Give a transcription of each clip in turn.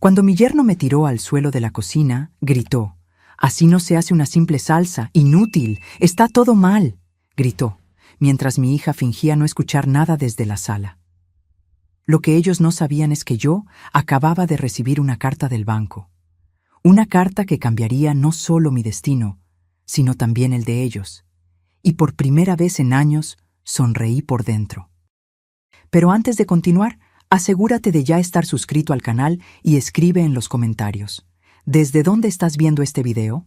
Cuando mi yerno me tiró al suelo de la cocina, gritó: «Así no se hace una simple salsa, inútil, está todo mal», gritó, mientras mi hija fingía no escuchar nada desde la sala. Lo que ellos no sabían es que yo acababa de recibir una carta del banco. Una carta que cambiaría no solo mi destino, sino también el de ellos. Y por primera vez en años, sonreí por dentro. Pero antes de continuar, asegúrate de ya estar suscrito al canal y escribe en los comentarios: ¿desde dónde estás viendo este video?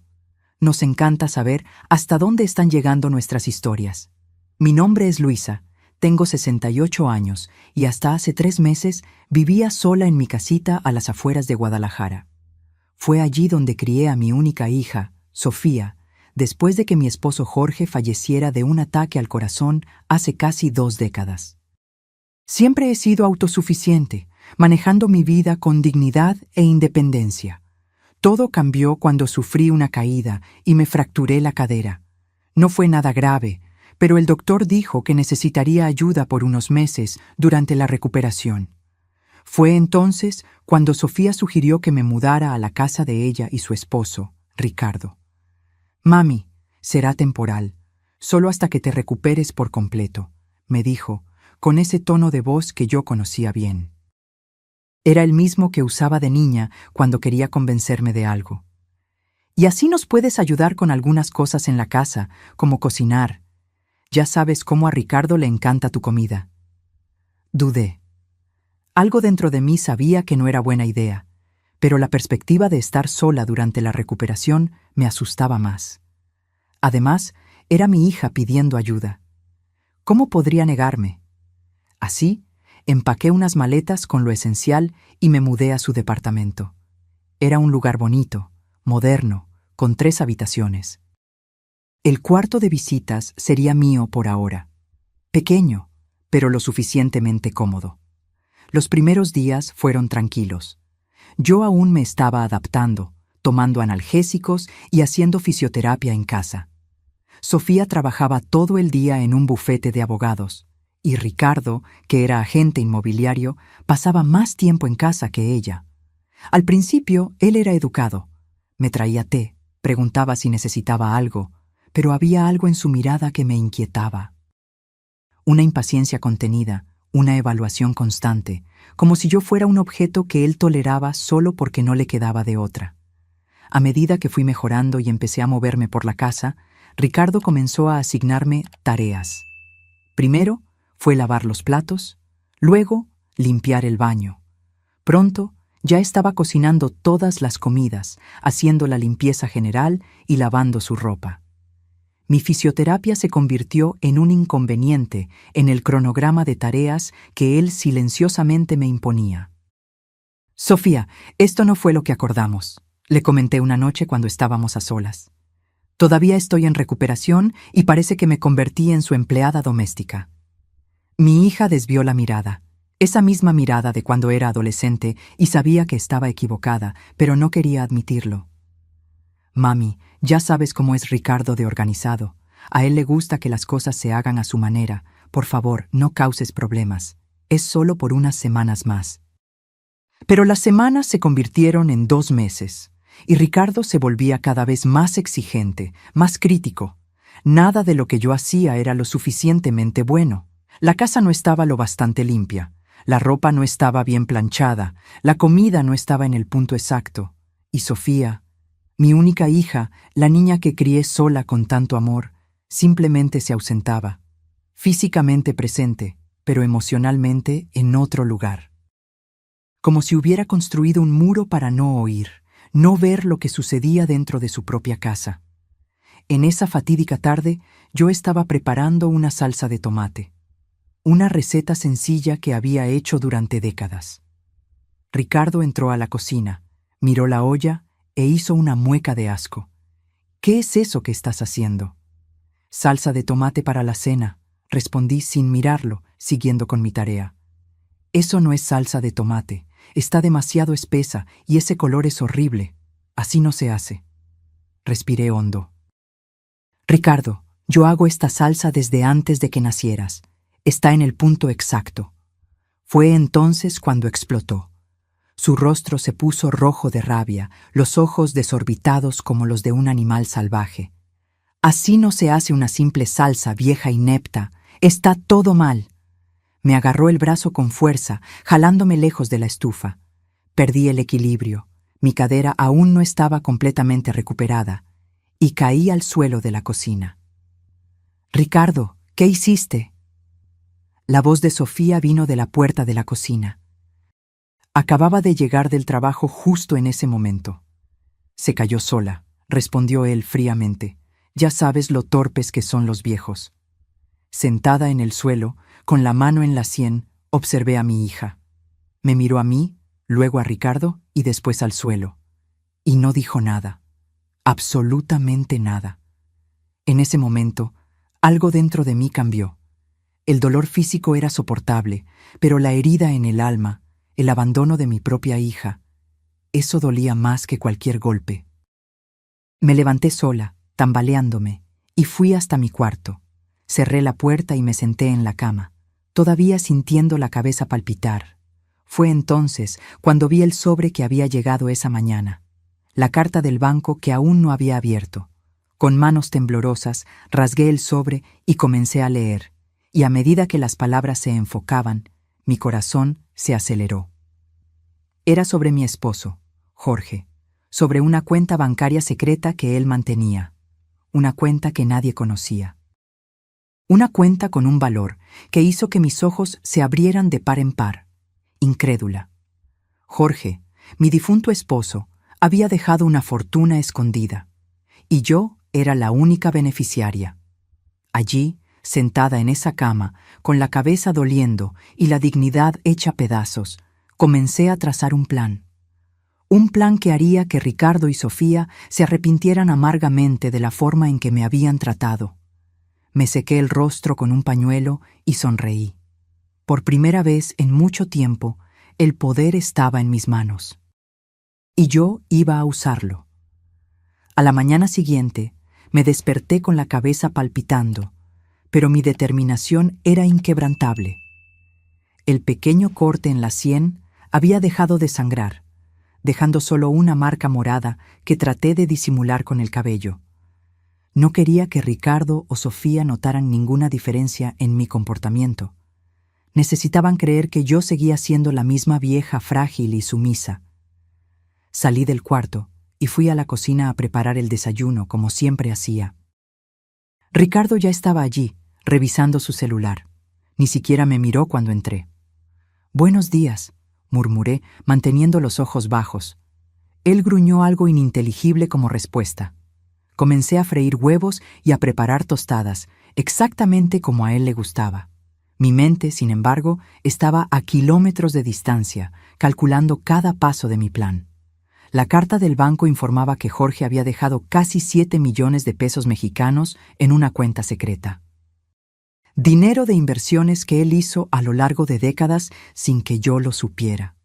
Nos encanta saber hasta dónde están llegando nuestras historias. Mi nombre es Luisa, tengo 68 años y hasta hace 3 meses vivía sola en mi casita a las afueras de Guadalajara. Fue allí donde crié a mi única hija, Sofía, después de que mi esposo Jorge falleciera de un ataque al corazón hace casi 2 décadas. Siempre he sido autosuficiente, manejando mi vida con dignidad e independencia. Todo cambió cuando sufrí una caída y me fracturé la cadera. No fue nada grave, pero el doctor dijo que necesitaría ayuda por unos meses durante la recuperación. Fue entonces cuando Sofía sugirió que me mudara a la casa de ella y su esposo, Ricardo. «Mami, será temporal, solo hasta que te recuperes por completo», me dijo, con ese tono de voz que yo conocía bien. Era el mismo que usaba de niña cuando quería convencerme de algo. «Y así nos puedes ayudar con algunas cosas en la casa, como cocinar. Ya sabes cómo a Ricardo le encanta tu comida». Dudé. Algo dentro de mí sabía que no era buena idea, pero la perspectiva de estar sola durante la recuperación me asustaba más. Además, era mi hija pidiendo ayuda. ¿Cómo podría negarme? Así, empaqué unas maletas con lo esencial y me mudé a su departamento. Era un lugar bonito, moderno, con 3 habitaciones. El cuarto de visitas sería mío por ahora. Pequeño, pero lo suficientemente cómodo. Los primeros días fueron tranquilos. Yo aún me estaba adaptando, tomando analgésicos y haciendo fisioterapia en casa. Sofía trabajaba todo el día en un bufete de abogados, y Ricardo, que era agente inmobiliario, pasaba más tiempo en casa que ella. Al principio, él era educado. Me traía té, preguntaba si necesitaba algo, pero había algo en su mirada que me inquietaba. Una impaciencia contenida, una evaluación constante, como si yo fuera un objeto que él toleraba solo porque no le quedaba de otra. A medida que fui mejorando y empecé a moverme por la casa, Ricardo comenzó a asignarme tareas. Primero fue lavar los platos, luego limpiar el baño. Pronto ya estaba cocinando todas las comidas, haciendo la limpieza general y lavando su ropa. Mi fisioterapia se convirtió en un inconveniente en el cronograma de tareas que él silenciosamente me imponía. «Sofía, esto no fue lo que acordamos», le comenté una noche cuando estábamos a solas. «Todavía estoy en recuperación y parece que me convertí en su empleada doméstica». Mi hija desvió la mirada, esa misma mirada de cuando era adolescente, y sabía que estaba equivocada, pero no quería admitirlo. «Mami, ya sabes cómo es Ricardo de organizado. A él le gusta que las cosas se hagan a su manera. Por favor, no causes problemas. Es solo por unas semanas más». Pero las semanas se convirtieron en 2 meses, y Ricardo se volvía cada vez más exigente, más crítico. Nada de lo que yo hacía era lo suficientemente bueno. La casa no estaba lo bastante limpia, la ropa no estaba bien planchada, la comida no estaba en el punto exacto. Y Sofía, mi única hija, la niña que crié sola con tanto amor, simplemente se ausentaba, físicamente presente, pero emocionalmente en otro lugar. Como si hubiera construido un muro para no oír, no ver lo que sucedía dentro de su propia casa. En esa fatídica tarde, yo estaba preparando una salsa de tomate, una receta sencilla que había hecho durante décadas. Ricardo entró a la cocina, miró la olla e hizo una mueca de asco. «¿Qué es eso que estás haciendo?» «Salsa de tomate para la cena», respondí sin mirarlo, siguiendo con mi tarea. «Eso no es salsa de tomate, está demasiado espesa y ese color es horrible. Así no se hace». Respiré hondo. «Ricardo, yo hago esta salsa desde antes de que nacieras. Está en el punto exacto». Fue entonces cuando explotó. Su rostro se puso rojo de rabia, los ojos desorbitados como los de un animal salvaje. «Así no se hace una simple salsa, vieja inepta. Está todo mal». Me agarró el brazo con fuerza, jalándome lejos de la estufa. Perdí el equilibrio. Mi cadera aún no estaba completamente recuperada y caí al suelo de la cocina. «Ricardo, ¿qué hiciste?». La voz de Sofía vino de la puerta de la cocina. Acababa de llegar del trabajo justo en ese momento. «Se cayó sola», respondió él fríamente. «Ya sabes lo torpes que son los viejos». Sentada en el suelo, con la mano en la sien, observé a mi hija. Me miró a mí, luego a Ricardo y después al suelo. Y no dijo nada. Absolutamente nada. En ese momento, algo dentro de mí cambió. El dolor físico era soportable, pero la herida en el alma, el abandono de mi propia hija, eso dolía más que cualquier golpe. Me levanté sola, tambaleándome, y fui hasta mi cuarto. Cerré la puerta y me senté en la cama, todavía sintiendo la cabeza palpitar. Fue entonces cuando vi el sobre que había llegado esa mañana, la carta del banco que aún no había abierto. Con manos temblorosas, rasgué el sobre y comencé a leer, y a medida que las palabras se enfocaban, mi corazón se aceleró. Era sobre mi esposo, Jorge, sobre una cuenta bancaria secreta que él mantenía, una cuenta que nadie conocía. Una cuenta con un valor que hizo que mis ojos se abrieran de par en par, incrédula. Jorge, mi difunto esposo, había dejado una fortuna escondida, y yo era la única beneficiaria. Allí, sentada en esa cama, con la cabeza doliendo y la dignidad hecha pedazos, comencé a trazar un plan. Un plan que haría que Ricardo y Sofía se arrepintieran amargamente de la forma en que me habían tratado. Me sequé el rostro con un pañuelo y sonreí. Por primera vez en mucho tiempo, el poder estaba en mis manos. Y yo iba a usarlo. A la mañana siguiente, me desperté con la cabeza palpitando, pero mi determinación era inquebrantable. El pequeño corte en la sien había dejado de sangrar, dejando solo una marca morada que traté de disimular con el cabello. No quería que Ricardo o Sofía notaran ninguna diferencia en mi comportamiento. Necesitaban creer que yo seguía siendo la misma vieja frágil y sumisa. Salí del cuarto y fui a la cocina a preparar el desayuno como siempre hacía. Ricardo ya estaba allí, revisando su celular. Ni siquiera me miró cuando entré. «Buenos días», murmuré, manteniendo los ojos bajos. Él gruñó algo ininteligible como respuesta. Comencé a freír huevos y a preparar tostadas, exactamente como a él le gustaba. Mi mente, sin embargo, estaba a kilómetros de distancia, calculando cada paso de mi plan. La carta del banco informaba que Jorge había dejado casi 7 millones de pesos mexicanos en una cuenta secreta. Dinero de inversiones que él hizo a lo largo de décadas sin que yo lo supiera.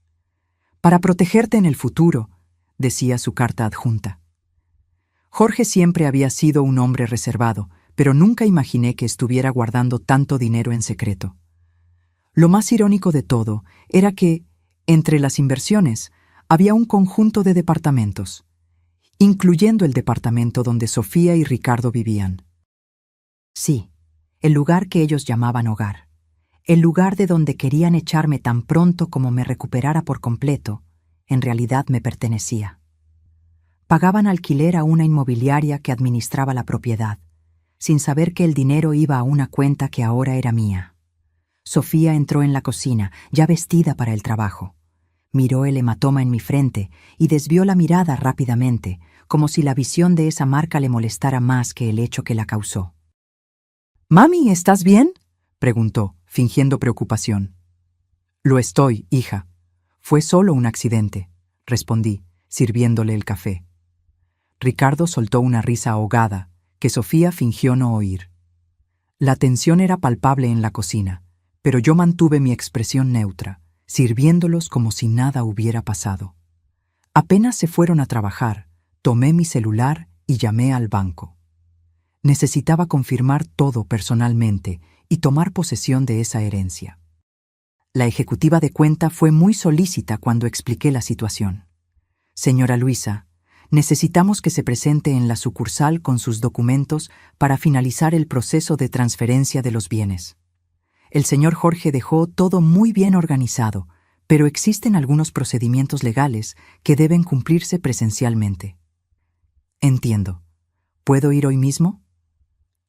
«Para protegerte en el futuro», decía su carta adjunta. Jorge siempre había sido un hombre reservado, pero nunca imaginé que estuviera guardando tanto dinero en secreto. Lo más irónico de todo era que, entre las inversiones, había un conjunto de departamentos, incluyendo el departamento donde Sofía y Ricardo vivían. Sí, el lugar que ellos llamaban hogar, el lugar de donde querían echarme tan pronto como me recuperara por completo, en realidad me pertenecía. Pagaban alquiler a una inmobiliaria que administraba la propiedad, sin saber que el dinero iba a una cuenta que ahora era mía. Sofía entró en la cocina, ya vestida para el trabajo. Miró el hematoma en mi frente y desvió la mirada rápidamente, como si la visión de esa marca le molestara más que el hecho que la causó. «Mami, ¿estás bien?», preguntó, fingiendo preocupación. «Lo estoy, hija. Fue solo un accidente», respondí, sirviéndole el café. Ricardo soltó una risa ahogada, que Sofía fingió no oír. La tensión era palpable en la cocina, pero yo mantuve mi expresión neutra, sirviéndolos como si nada hubiera pasado. Apenas se fueron a trabajar, tomé mi celular y llamé al banco. Necesitaba confirmar todo personalmente y tomar posesión de esa herencia. La ejecutiva de cuenta fue muy solícita cuando expliqué la situación. Señora Luisa, necesitamos que se presente en la sucursal con sus documentos para finalizar el proceso de transferencia de los bienes. El señor Jorge dejó todo muy bien organizado, pero existen algunos procedimientos legales que deben cumplirse presencialmente. Entiendo. ¿Puedo ir hoy mismo?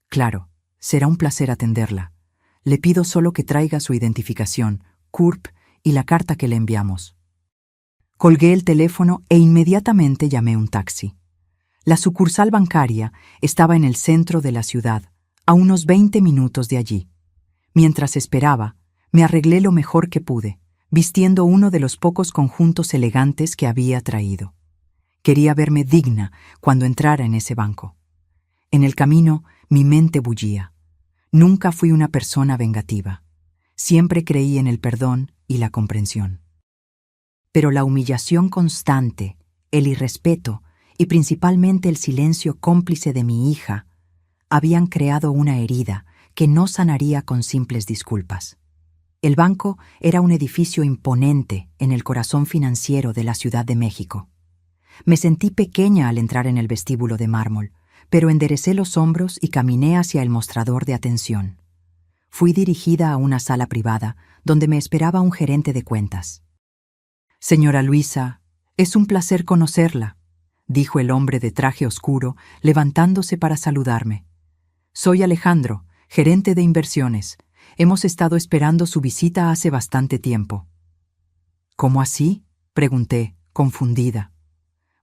Claro, será un placer atenderla. Le pido solo que traiga su identificación, CURP y la carta que le enviamos. Colgué el teléfono e inmediatamente llamé un taxi. La sucursal bancaria estaba en el centro de la ciudad, a unos 20 minutos de allí. Mientras esperaba, me arreglé lo mejor que pude, vistiendo uno de los pocos conjuntos elegantes que había traído. Quería verme digna cuando entrara en ese banco. En el camino, mi mente bullía. Nunca fui una persona vengativa. Siempre creí en el perdón y la comprensión. Pero la humillación constante, el irrespeto y principalmente el silencio cómplice de mi hija habían creado una herida que no sanaría con simples disculpas. El banco era un edificio imponente en el corazón financiero de la Ciudad de México. Me sentí pequeña al entrar en el vestíbulo de mármol, pero enderecé los hombros y caminé hacia el mostrador de atención. Fui dirigida a una sala privada donde me esperaba un gerente de cuentas. Señora Luisa, es un placer conocerla, dijo el hombre de traje oscuro, levantándose para saludarme. Soy Alejandro, gerente de inversiones. Hemos estado esperando su visita hace bastante tiempo. ¿Cómo así?, pregunté, confundida.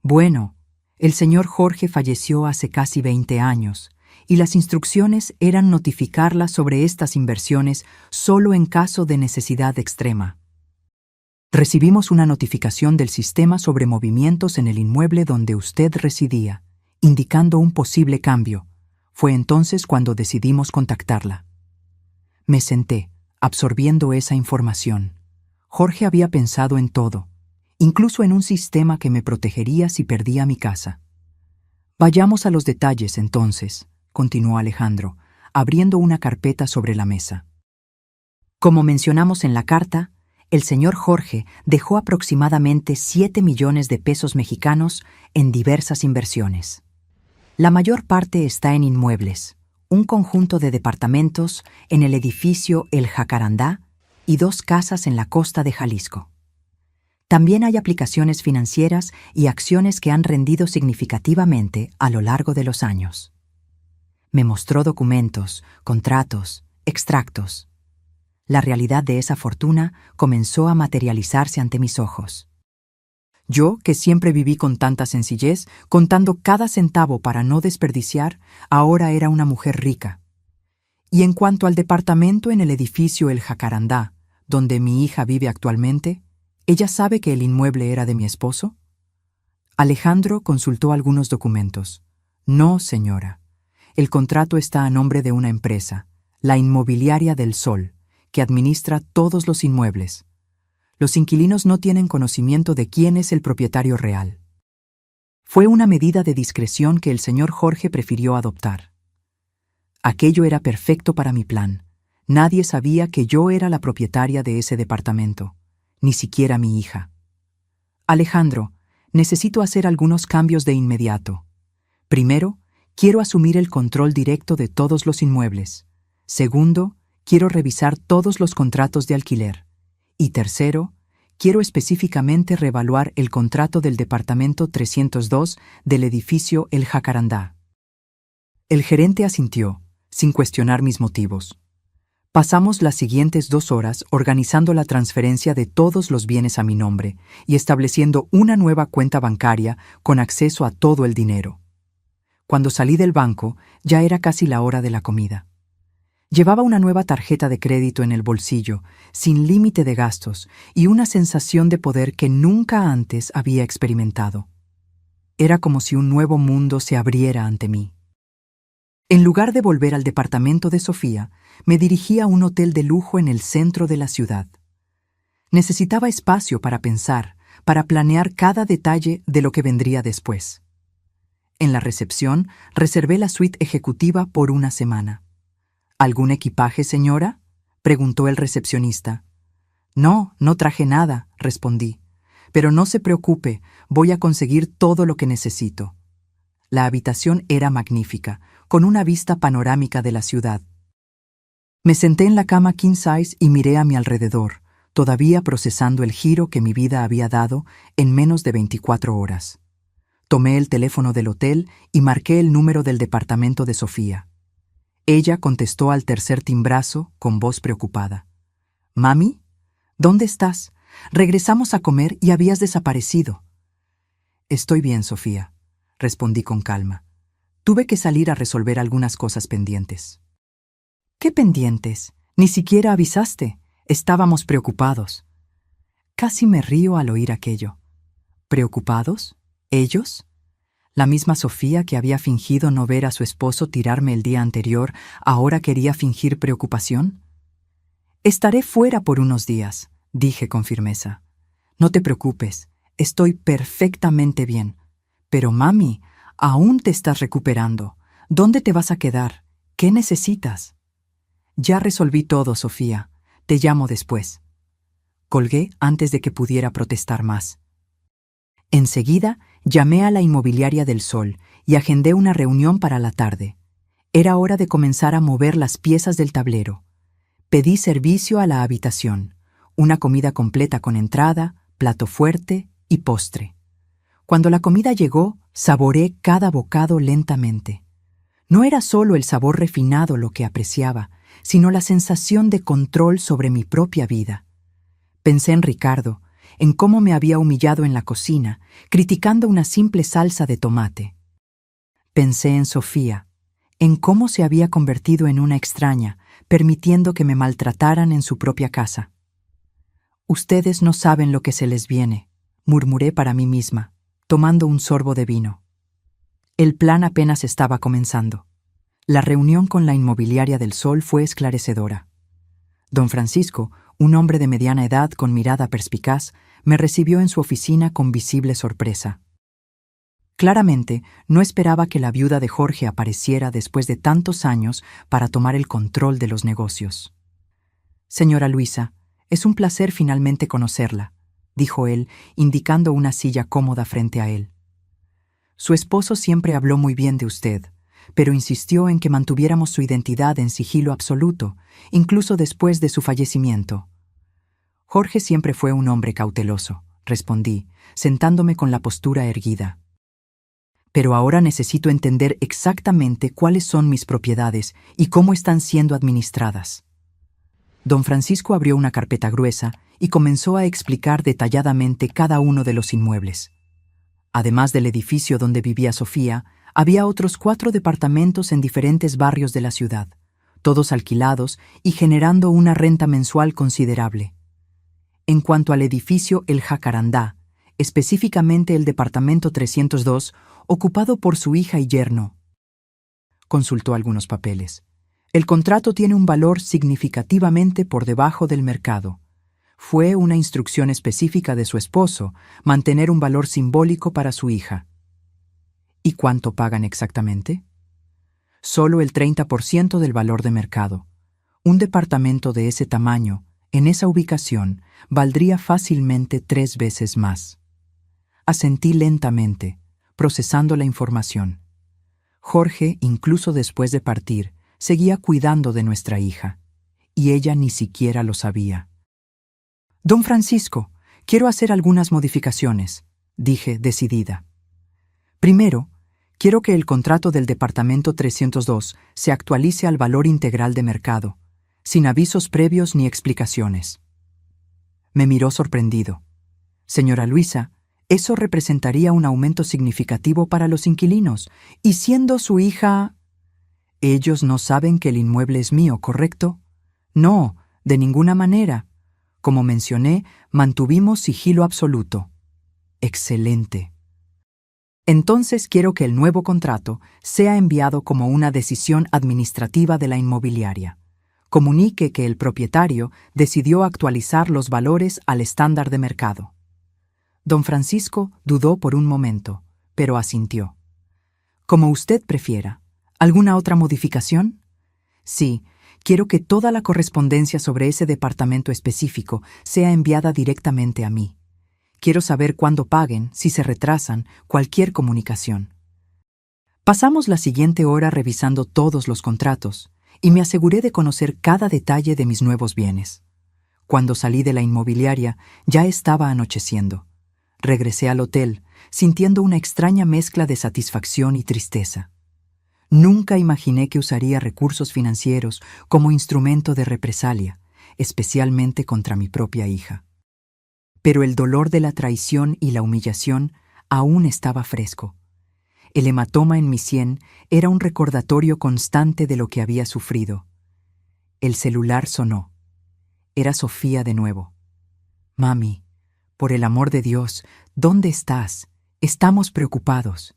Bueno, el señor Jorge falleció hace casi 20 años, y las instrucciones eran notificarla sobre estas inversiones solo en caso de necesidad extrema. Recibimos una notificación del sistema sobre movimientos en el inmueble donde usted residía, indicando un posible cambio. Fue entonces cuando decidimos contactarla. Me senté, absorbiendo esa información. Jorge había pensado en todo, incluso en un sistema que me protegería si perdía mi casa. Vayamos a los detalles, entonces, continuó Alejandro, abriendo una carpeta sobre la mesa. Como mencionamos en la carta, el señor Jorge dejó aproximadamente 7 millones de pesos mexicanos en diversas inversiones. La mayor parte está en inmuebles, un conjunto de departamentos en el edificio El Jacarandá y 2 casas en la costa de Jalisco. También hay aplicaciones financieras y acciones que han rendido significativamente a lo largo de los años. Me mostró documentos, contratos, extractos. La realidad de esa fortuna comenzó a materializarse ante mis ojos. Yo, que siempre viví con tanta sencillez, contando cada centavo para no desperdiciar, ahora era una mujer rica. Y en cuanto al departamento en el edificio El Jacarandá, donde mi hija vive actualmente, ¿ella sabe que el inmueble era de mi esposo? Alejandro consultó algunos documentos. No, señora. El contrato está a nombre de una empresa, la Inmobiliaria del Sol, que administra todos los inmuebles. Los inquilinos no tienen conocimiento de quién es el propietario real. Fue una medida de discreción que el señor Jorge prefirió adoptar. Aquello era perfecto para mi plan. Nadie sabía que yo era la propietaria de ese departamento, ni siquiera mi hija. Alejandro, necesito hacer algunos cambios de inmediato. Primero, quiero asumir el control directo de todos los inmuebles. Segundo, quiero revisar todos los contratos de alquiler. Y tercero, quiero específicamente reevaluar el contrato del departamento 302 del edificio El Jacarandá. El gerente asintió, sin cuestionar mis motivos. Pasamos las siguientes 2 horas organizando la transferencia de todos los bienes a mi nombre y estableciendo una nueva cuenta bancaria con acceso a todo el dinero. Cuando salí del banco, ya era casi la hora de la comida. Llevaba una nueva tarjeta de crédito en el bolsillo, sin límite de gastos, y una sensación de poder que nunca antes había experimentado. Era como si un nuevo mundo se abriera ante mí. En lugar de volver al departamento de Sofía, me dirigí a un hotel de lujo en el centro de la ciudad. Necesitaba espacio para pensar, para planear cada detalle de lo que vendría después. En la recepción, reservé la suite ejecutiva por una semana. ¿Algún equipaje, señora?, preguntó el recepcionista. No, no traje nada, respondí. Pero no se preocupe, voy a conseguir todo lo que necesito. La habitación era magnífica, con una vista panorámica de la ciudad. Me senté en la cama king size y miré a mi alrededor, todavía procesando el giro que mi vida había dado en menos de 24 horas. Tomé el teléfono del hotel y marqué el número del departamento de Sofía. Ella contestó al tercer timbrazo con voz preocupada. «¿Mami? ¿Dónde estás? Regresamos a comer y habías desaparecido». «Estoy bien, Sofía», respondí con calma. Tuve que salir a resolver algunas cosas pendientes. «¿Qué pendientes? Ni siquiera avisaste. Estábamos preocupados». Casi me río al oír aquello. ¿Preocupados? ¿Ellos? La misma Sofía que había fingido no ver a su esposo tirarme el día anterior, ¿ahora quería fingir preocupación? «Estaré fuera por unos días», dije con firmeza. «No te preocupes, estoy perfectamente bien. Pero, mami, aún te estás recuperando. ¿Dónde te vas a quedar? ¿Qué necesitas?» «Ya resolví todo, Sofía. Te llamo después». Colgué antes de que pudiera protestar más. Enseguida, llamé a la inmobiliaria del Sol y agendé una reunión para la tarde. Era hora de comenzar a mover las piezas del tablero. Pedí servicio a la habitación, una comida completa con entrada, plato fuerte y postre. Cuando la comida llegó, saboreé cada bocado lentamente. No era solo el sabor refinado lo que apreciaba, sino la sensación de control sobre mi propia vida. Pensé en Ricardo, en cómo me había humillado en la cocina, criticando una simple salsa de tomate. Pensé en Sofía, en cómo se había convertido en una extraña, permitiendo que me maltrataran en su propia casa. «Ustedes no saben lo que se les viene», murmuré para mí misma, tomando un sorbo de vino. El plan apenas estaba comenzando. La reunión con la inmobiliaria del Sol fue esclarecedora. Don Francisco, un hombre de mediana edad con mirada perspicaz, me recibió en su oficina con visible sorpresa. Claramente, no esperaba que la viuda de Jorge apareciera después de tantos años para tomar el control de los negocios. «Señora Luisa, es un placer finalmente conocerla», dijo él, indicando una silla cómoda frente a él. «Su esposo siempre habló muy bien de usted, pero insistió en que mantuviéramos su identidad en sigilo absoluto, incluso después de su fallecimiento». «Jorge siempre fue un hombre cauteloso», respondí, sentándome con la postura erguida. «Pero ahora necesito entender exactamente cuáles son mis propiedades y cómo están siendo administradas». Don Francisco abrió una carpeta gruesa y comenzó a explicar detalladamente cada uno de los inmuebles. Además del edificio donde vivía Sofía, había otros 4 departamentos en diferentes barrios de la ciudad, todos alquilados y generando una renta mensual considerable. En cuanto al edificio El Jacarandá, específicamente el departamento 302, ocupado por su hija y yerno. Consultó algunos papeles. El contrato tiene un valor significativamente por debajo del mercado. Fue una instrucción específica de su esposo mantener un valor simbólico para su hija. ¿Y cuánto pagan exactamente? Solo el 30% del valor de mercado. Un departamento de ese tamaño, en esa ubicación, valdría fácilmente 3 veces más. Asentí lentamente, procesando la información. Jorge, incluso después de partir, seguía cuidando de nuestra hija, y ella ni siquiera lo sabía. «Don Francisco, quiero hacer algunas modificaciones», dije decidida. «Primero, quiero que el contrato del departamento 302 se actualice al valor integral de mercado, sin avisos previos ni explicaciones». Me miró sorprendido. «Señora Luisa, eso representaría un aumento significativo para los inquilinos, y siendo su hija...» «Ellos no saben que el inmueble es mío, ¿correcto?» «No, de ninguna manera. Como mencioné, mantuvimos sigilo absoluto». «Excelente. Entonces quiero que el nuevo contrato sea enviado como una decisión administrativa de la inmobiliaria. Comunique que el propietario decidió actualizar los valores al estándar de mercado». Don Francisco dudó por un momento, pero asintió. «Como usted prefiera. ¿Alguna otra modificación?» «Sí, quiero que toda la correspondencia sobre ese departamento específico sea enviada directamente a mí. Quiero saber cuándo paguen, si se retrasan, cualquier comunicación. Pasamos la siguiente hora revisando todos los contratos y me aseguré de conocer cada detalle de mis nuevos bienes. Cuando salí de la inmobiliaria, ya estaba anocheciendo. Regresé al hotel, sintiendo una extraña mezcla de satisfacción y tristeza. Nunca imaginé que usaría recursos financieros como instrumento de represalia, especialmente contra mi propia hija. Pero el dolor de la traición y la humillación aún estaba fresco. El hematoma en mi sien era un recordatorio constante de lo que había sufrido. El celular sonó. Era Sofía de nuevo. «Mami, por el amor de Dios, ¿dónde estás? Estamos preocupados».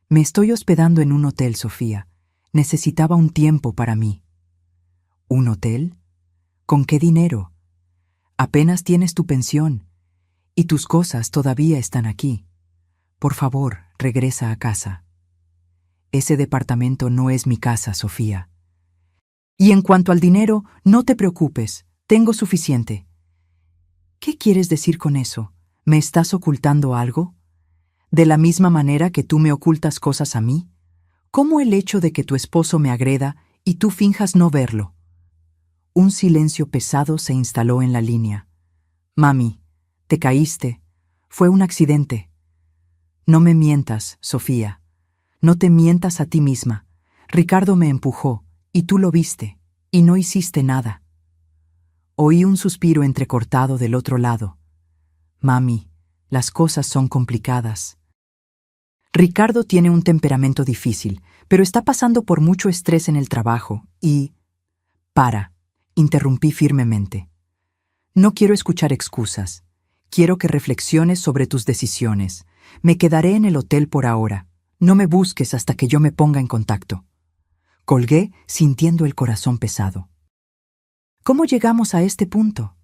«Me estoy hospedando en un hotel, Sofía. Necesitaba un tiempo para mí». «¿Un hotel? ¿Con qué dinero? Apenas tienes tu pensión, y tus cosas todavía están aquí. Por favor, regresa a casa». «Ese departamento no es mi casa, Sofía». «Y en cuanto al dinero, no te preocupes, tengo suficiente». «¿Qué quieres decir con eso? ¿Me estás ocultando algo? ¿De la misma manera que tú me ocultas cosas a mí? ¿Cómo el hecho de que tu esposo me agreda y tú finjas no verlo?» Un silencio pesado se instaló en la línea. «Mami, te caíste. Fue un accidente». «No me mientas, Sofía. No te mientas a ti misma. Ricardo me empujó, y tú lo viste, y no hiciste nada». Oí un suspiro entrecortado del otro lado. «Mami, las cosas son complicadas. Ricardo tiene un temperamento difícil, pero está pasando por mucho estrés en el trabajo y...» «Para», interrumpí firmemente. «No quiero escuchar excusas. Quiero que reflexiones sobre tus decisiones. Me quedaré en el hotel por ahora. No me busques hasta que yo me ponga en contacto». Colgué sintiendo el corazón pesado. ¿Cómo llegamos a este punto?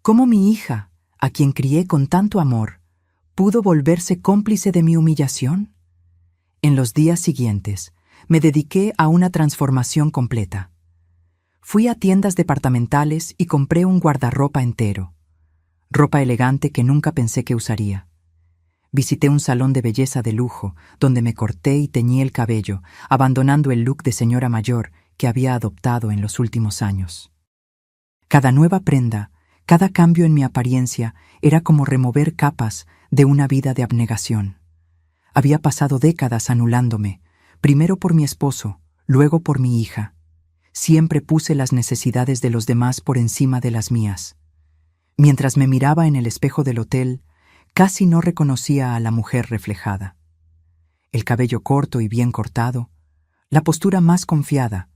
¿Cómo mi hija, a quien crié con tanto amor, pudo volverse cómplice de mi humillación? En los días siguientes, me dediqué a una transformación completa. Fui a tiendas departamentales y compré un guardarropa entero. Ropa elegante que nunca pensé que usaría. Visité un salón de belleza de lujo, donde me corté y teñí el cabello, abandonando el look de señora mayor que había adoptado en los últimos años. Cada nueva prenda, cada cambio en mi apariencia era como remover capas de una vida de abnegación. Había pasado décadas anulándome, primero por mi esposo, luego por mi hija. Siempre puse las necesidades de los demás por encima de las mías. Mientras me miraba en el espejo del hotel, casi no reconocía a la mujer reflejada. El cabello corto y bien cortado, la postura más confiada,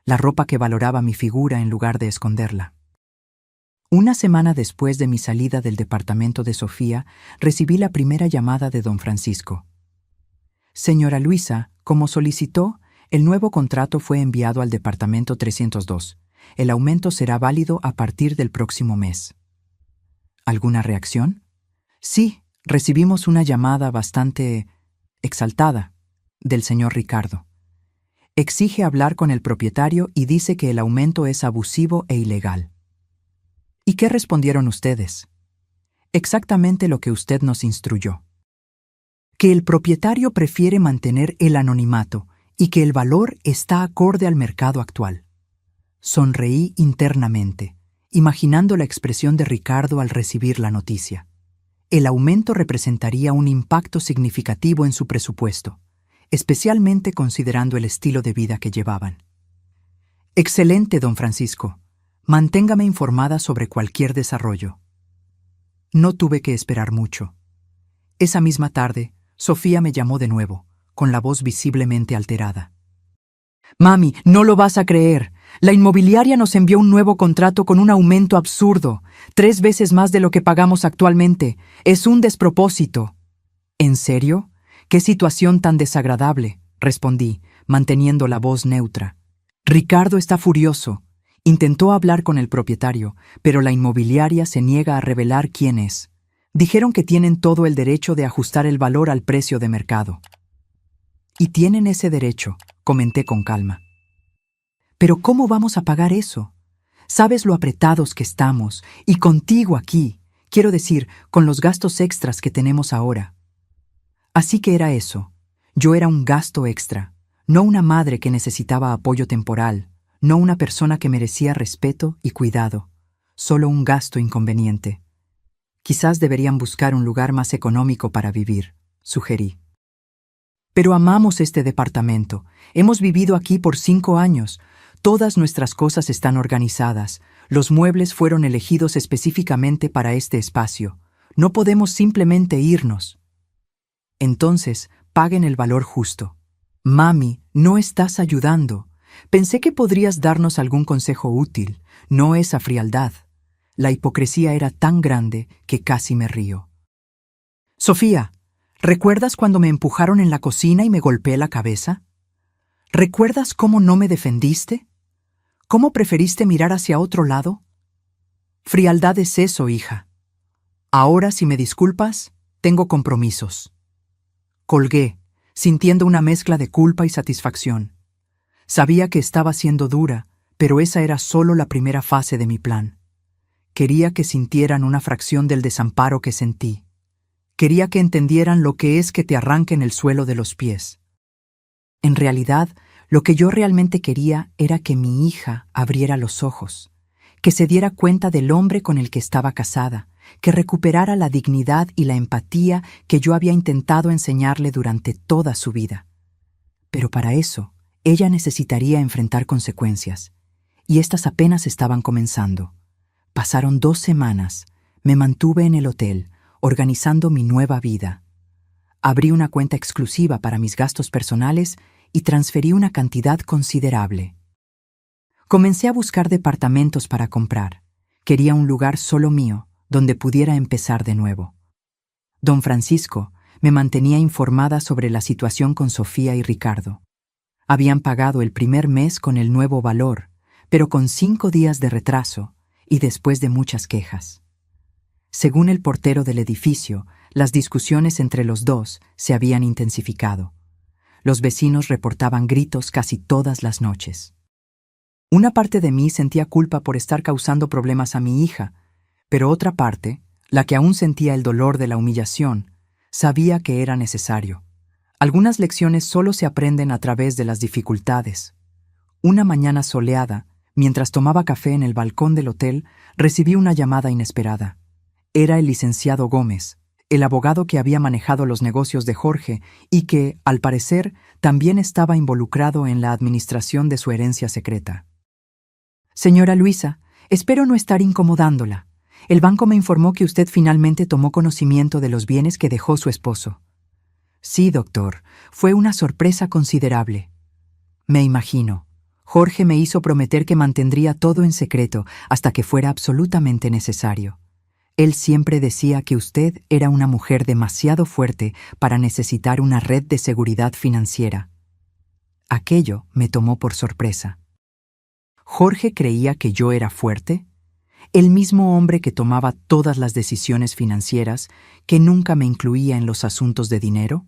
la ropa que valoraba mi figura en lugar de esconderla. Una semana después de mi salida del departamento de Sofía, recibí la primera llamada de don Francisco. «Señora Luisa, como solicitó, el nuevo contrato fue enviado al departamento 302. El aumento será válido a partir del próximo mes». ¿Alguna reacción? Sí, recibimos una llamada bastante exaltada del señor Ricardo. Exige hablar con el propietario y dice que el aumento es abusivo e ilegal. ¿Y qué respondieron ustedes? Exactamente lo que usted nos instruyó. Que el propietario prefiere mantener el anonimato y que el valor está acorde al mercado actual. Sonreí internamente, imaginando la expresión de Ricardo al recibir la noticia. El aumento representaría un impacto significativo en su presupuesto, especialmente considerando el estilo de vida que llevaban. «Excelente, don Francisco. Manténgame informada sobre cualquier desarrollo». No tuve que esperar mucho. Esa misma tarde, Sofía me llamó de nuevo, con la voz visiblemente alterada. «Mami, no lo vas a creer. La inmobiliaria nos envió un nuevo contrato con un aumento absurdo, 3 veces más de lo que pagamos actualmente. Es un despropósito». «¿En serio? ¿Qué situación tan desagradable?», respondí, manteniendo la voz neutra. «Ricardo está furioso. Intentó hablar con el propietario, pero la inmobiliaria se niega a revelar quién es. Dijeron que tienen todo el derecho de ajustar el valor al precio de mercado». «Y tienen ese derecho», comenté con calma. Pero ¿cómo vamos a pagar eso? Sabes lo apretados que estamos, y contigo aquí, quiero decir, con los gastos extras que tenemos ahora. Así que era eso. Yo era un gasto extra, no una madre que necesitaba apoyo temporal, no una persona que merecía respeto y cuidado, solo un gasto inconveniente. Quizás deberían buscar un lugar más económico para vivir, sugerí. Pero amamos este departamento. Hemos vivido aquí por 5 años. Todas nuestras cosas están organizadas. Los muebles fueron elegidos específicamente para este espacio. No podemos simplemente irnos. Entonces, paguen el valor justo. Mami, no estás ayudando. Pensé que podrías darnos algún consejo útil, no esa frialdad. La hipocresía era tan grande que casi me río. Sofía, ¿recuerdas cuando me empujaron en la cocina y me golpeé la cabeza? ¿Recuerdas cómo no me defendiste? ¿Cómo preferiste mirar hacia otro lado? Frialdad es eso, hija. Ahora, si me disculpas, tengo compromisos. Colgué, sintiendo una mezcla de culpa y satisfacción. Sabía que estaba siendo dura, pero esa era solo la primera fase de mi plan. Quería que sintieran una fracción del desamparo que sentí. Quería que entendieran lo que es que te arranquen el suelo de los pies. En realidad, lo que yo realmente quería era que mi hija abriera los ojos, que se diera cuenta del hombre con el que estaba casada, que recuperara la dignidad y la empatía que yo había intentado enseñarle durante toda su vida. Pero para eso, ella necesitaría enfrentar consecuencias, y estas apenas estaban comenzando. Pasaron 2 semanas, me mantuve en el hotel, organizando mi nueva vida. Abrí una cuenta exclusiva para mis gastos personales y transferí una cantidad considerable. Comencé a buscar departamentos para comprar. Quería un lugar solo mío, donde pudiera empezar de nuevo. Don Francisco me mantenía informada sobre la situación con Sofía y Ricardo. Habían pagado el primer mes con el nuevo valor, pero con 5 días de retraso y después de muchas quejas. Según el portero del edificio, las discusiones entre los dos se habían intensificado. Los vecinos reportaban gritos casi todas las noches. Una parte de mí sentía culpa por estar causando problemas a mi hija, pero otra parte, la que aún sentía el dolor de la humillación, sabía que era necesario. Algunas lecciones solo se aprenden a través de las dificultades. Una mañana soleada, mientras tomaba café en el balcón del hotel, recibí una llamada inesperada. Era el licenciado Gómez, el abogado que había manejado los negocios de Jorge y que, al parecer, también estaba involucrado en la administración de su herencia secreta. Señora Luisa, espero no estar incomodándola. El banco me informó que usted finalmente tomó conocimiento de los bienes que dejó su esposo. Sí, doctor, fue una sorpresa considerable. Me imagino. Jorge me hizo prometer que mantendría todo en secreto hasta que fuera absolutamente necesario. Él siempre decía que usted era una mujer demasiado fuerte para necesitar una red de seguridad financiera. Aquello me tomó por sorpresa. ¿Jorge creía que yo era fuerte? El mismo hombre que tomaba todas las decisiones financieras, que nunca me incluía en los asuntos de dinero.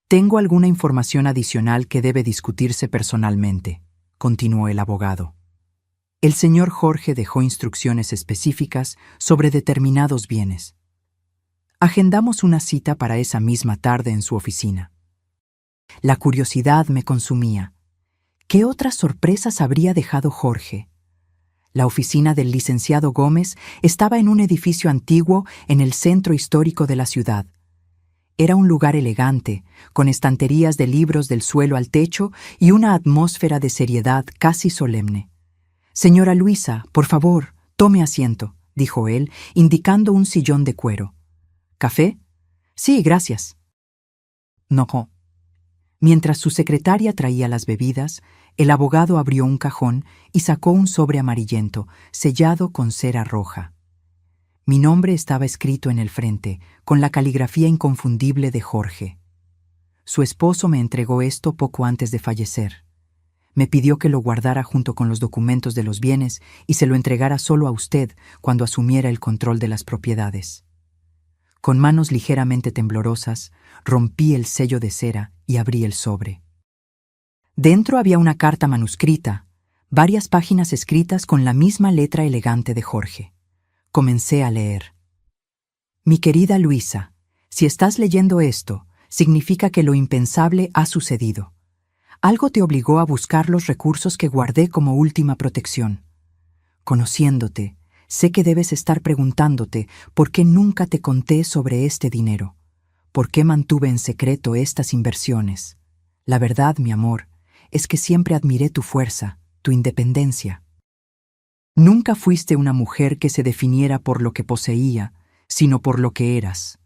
Tengo alguna información adicional que debe discutirse personalmente, continuó el abogado. El señor Jorge dejó instrucciones específicas sobre determinados bienes. Agendamos una cita para esa misma tarde en su oficina. La curiosidad me consumía. ¿Qué otras sorpresas habría dejado Jorge? La oficina del licenciado Gómez estaba en un edificio antiguo en el centro histórico de la ciudad. Era un lugar elegante, con estanterías de libros del suelo al techo y una atmósfera de seriedad casi solemne. Señora Luisa, por favor, tome asiento, dijo él, indicando un sillón de cuero. ¿Café? Sí, gracias. No. Mientras su secretaria traía las bebidas, el abogado abrió un cajón y sacó un sobre amarillento, sellado con cera roja. Mi nombre estaba escrito en el frente, con la caligrafía inconfundible de Jorge. Su esposo me entregó esto poco antes de fallecer. Me pidió que lo guardara junto con los documentos de los bienes y se lo entregara solo a usted cuando asumiera el control de las propiedades. Con manos ligeramente temblorosas, rompí el sello de cera y abrí el sobre. Dentro había una carta manuscrita, varias páginas escritas con la misma letra elegante de Jorge. Comencé a leer. Mi querida Luisa, si estás leyendo esto, significa que lo impensable ha sucedido. Algo te obligó a buscar los recursos que guardé como última protección. Conociéndote, sé que debes estar preguntándote por qué nunca te conté sobre este dinero, por qué mantuve en secreto estas inversiones. La verdad, mi amor, es que siempre admiré tu fuerza, tu independencia. Nunca fuiste una mujer que se definiera por lo que poseía, sino por lo que eras.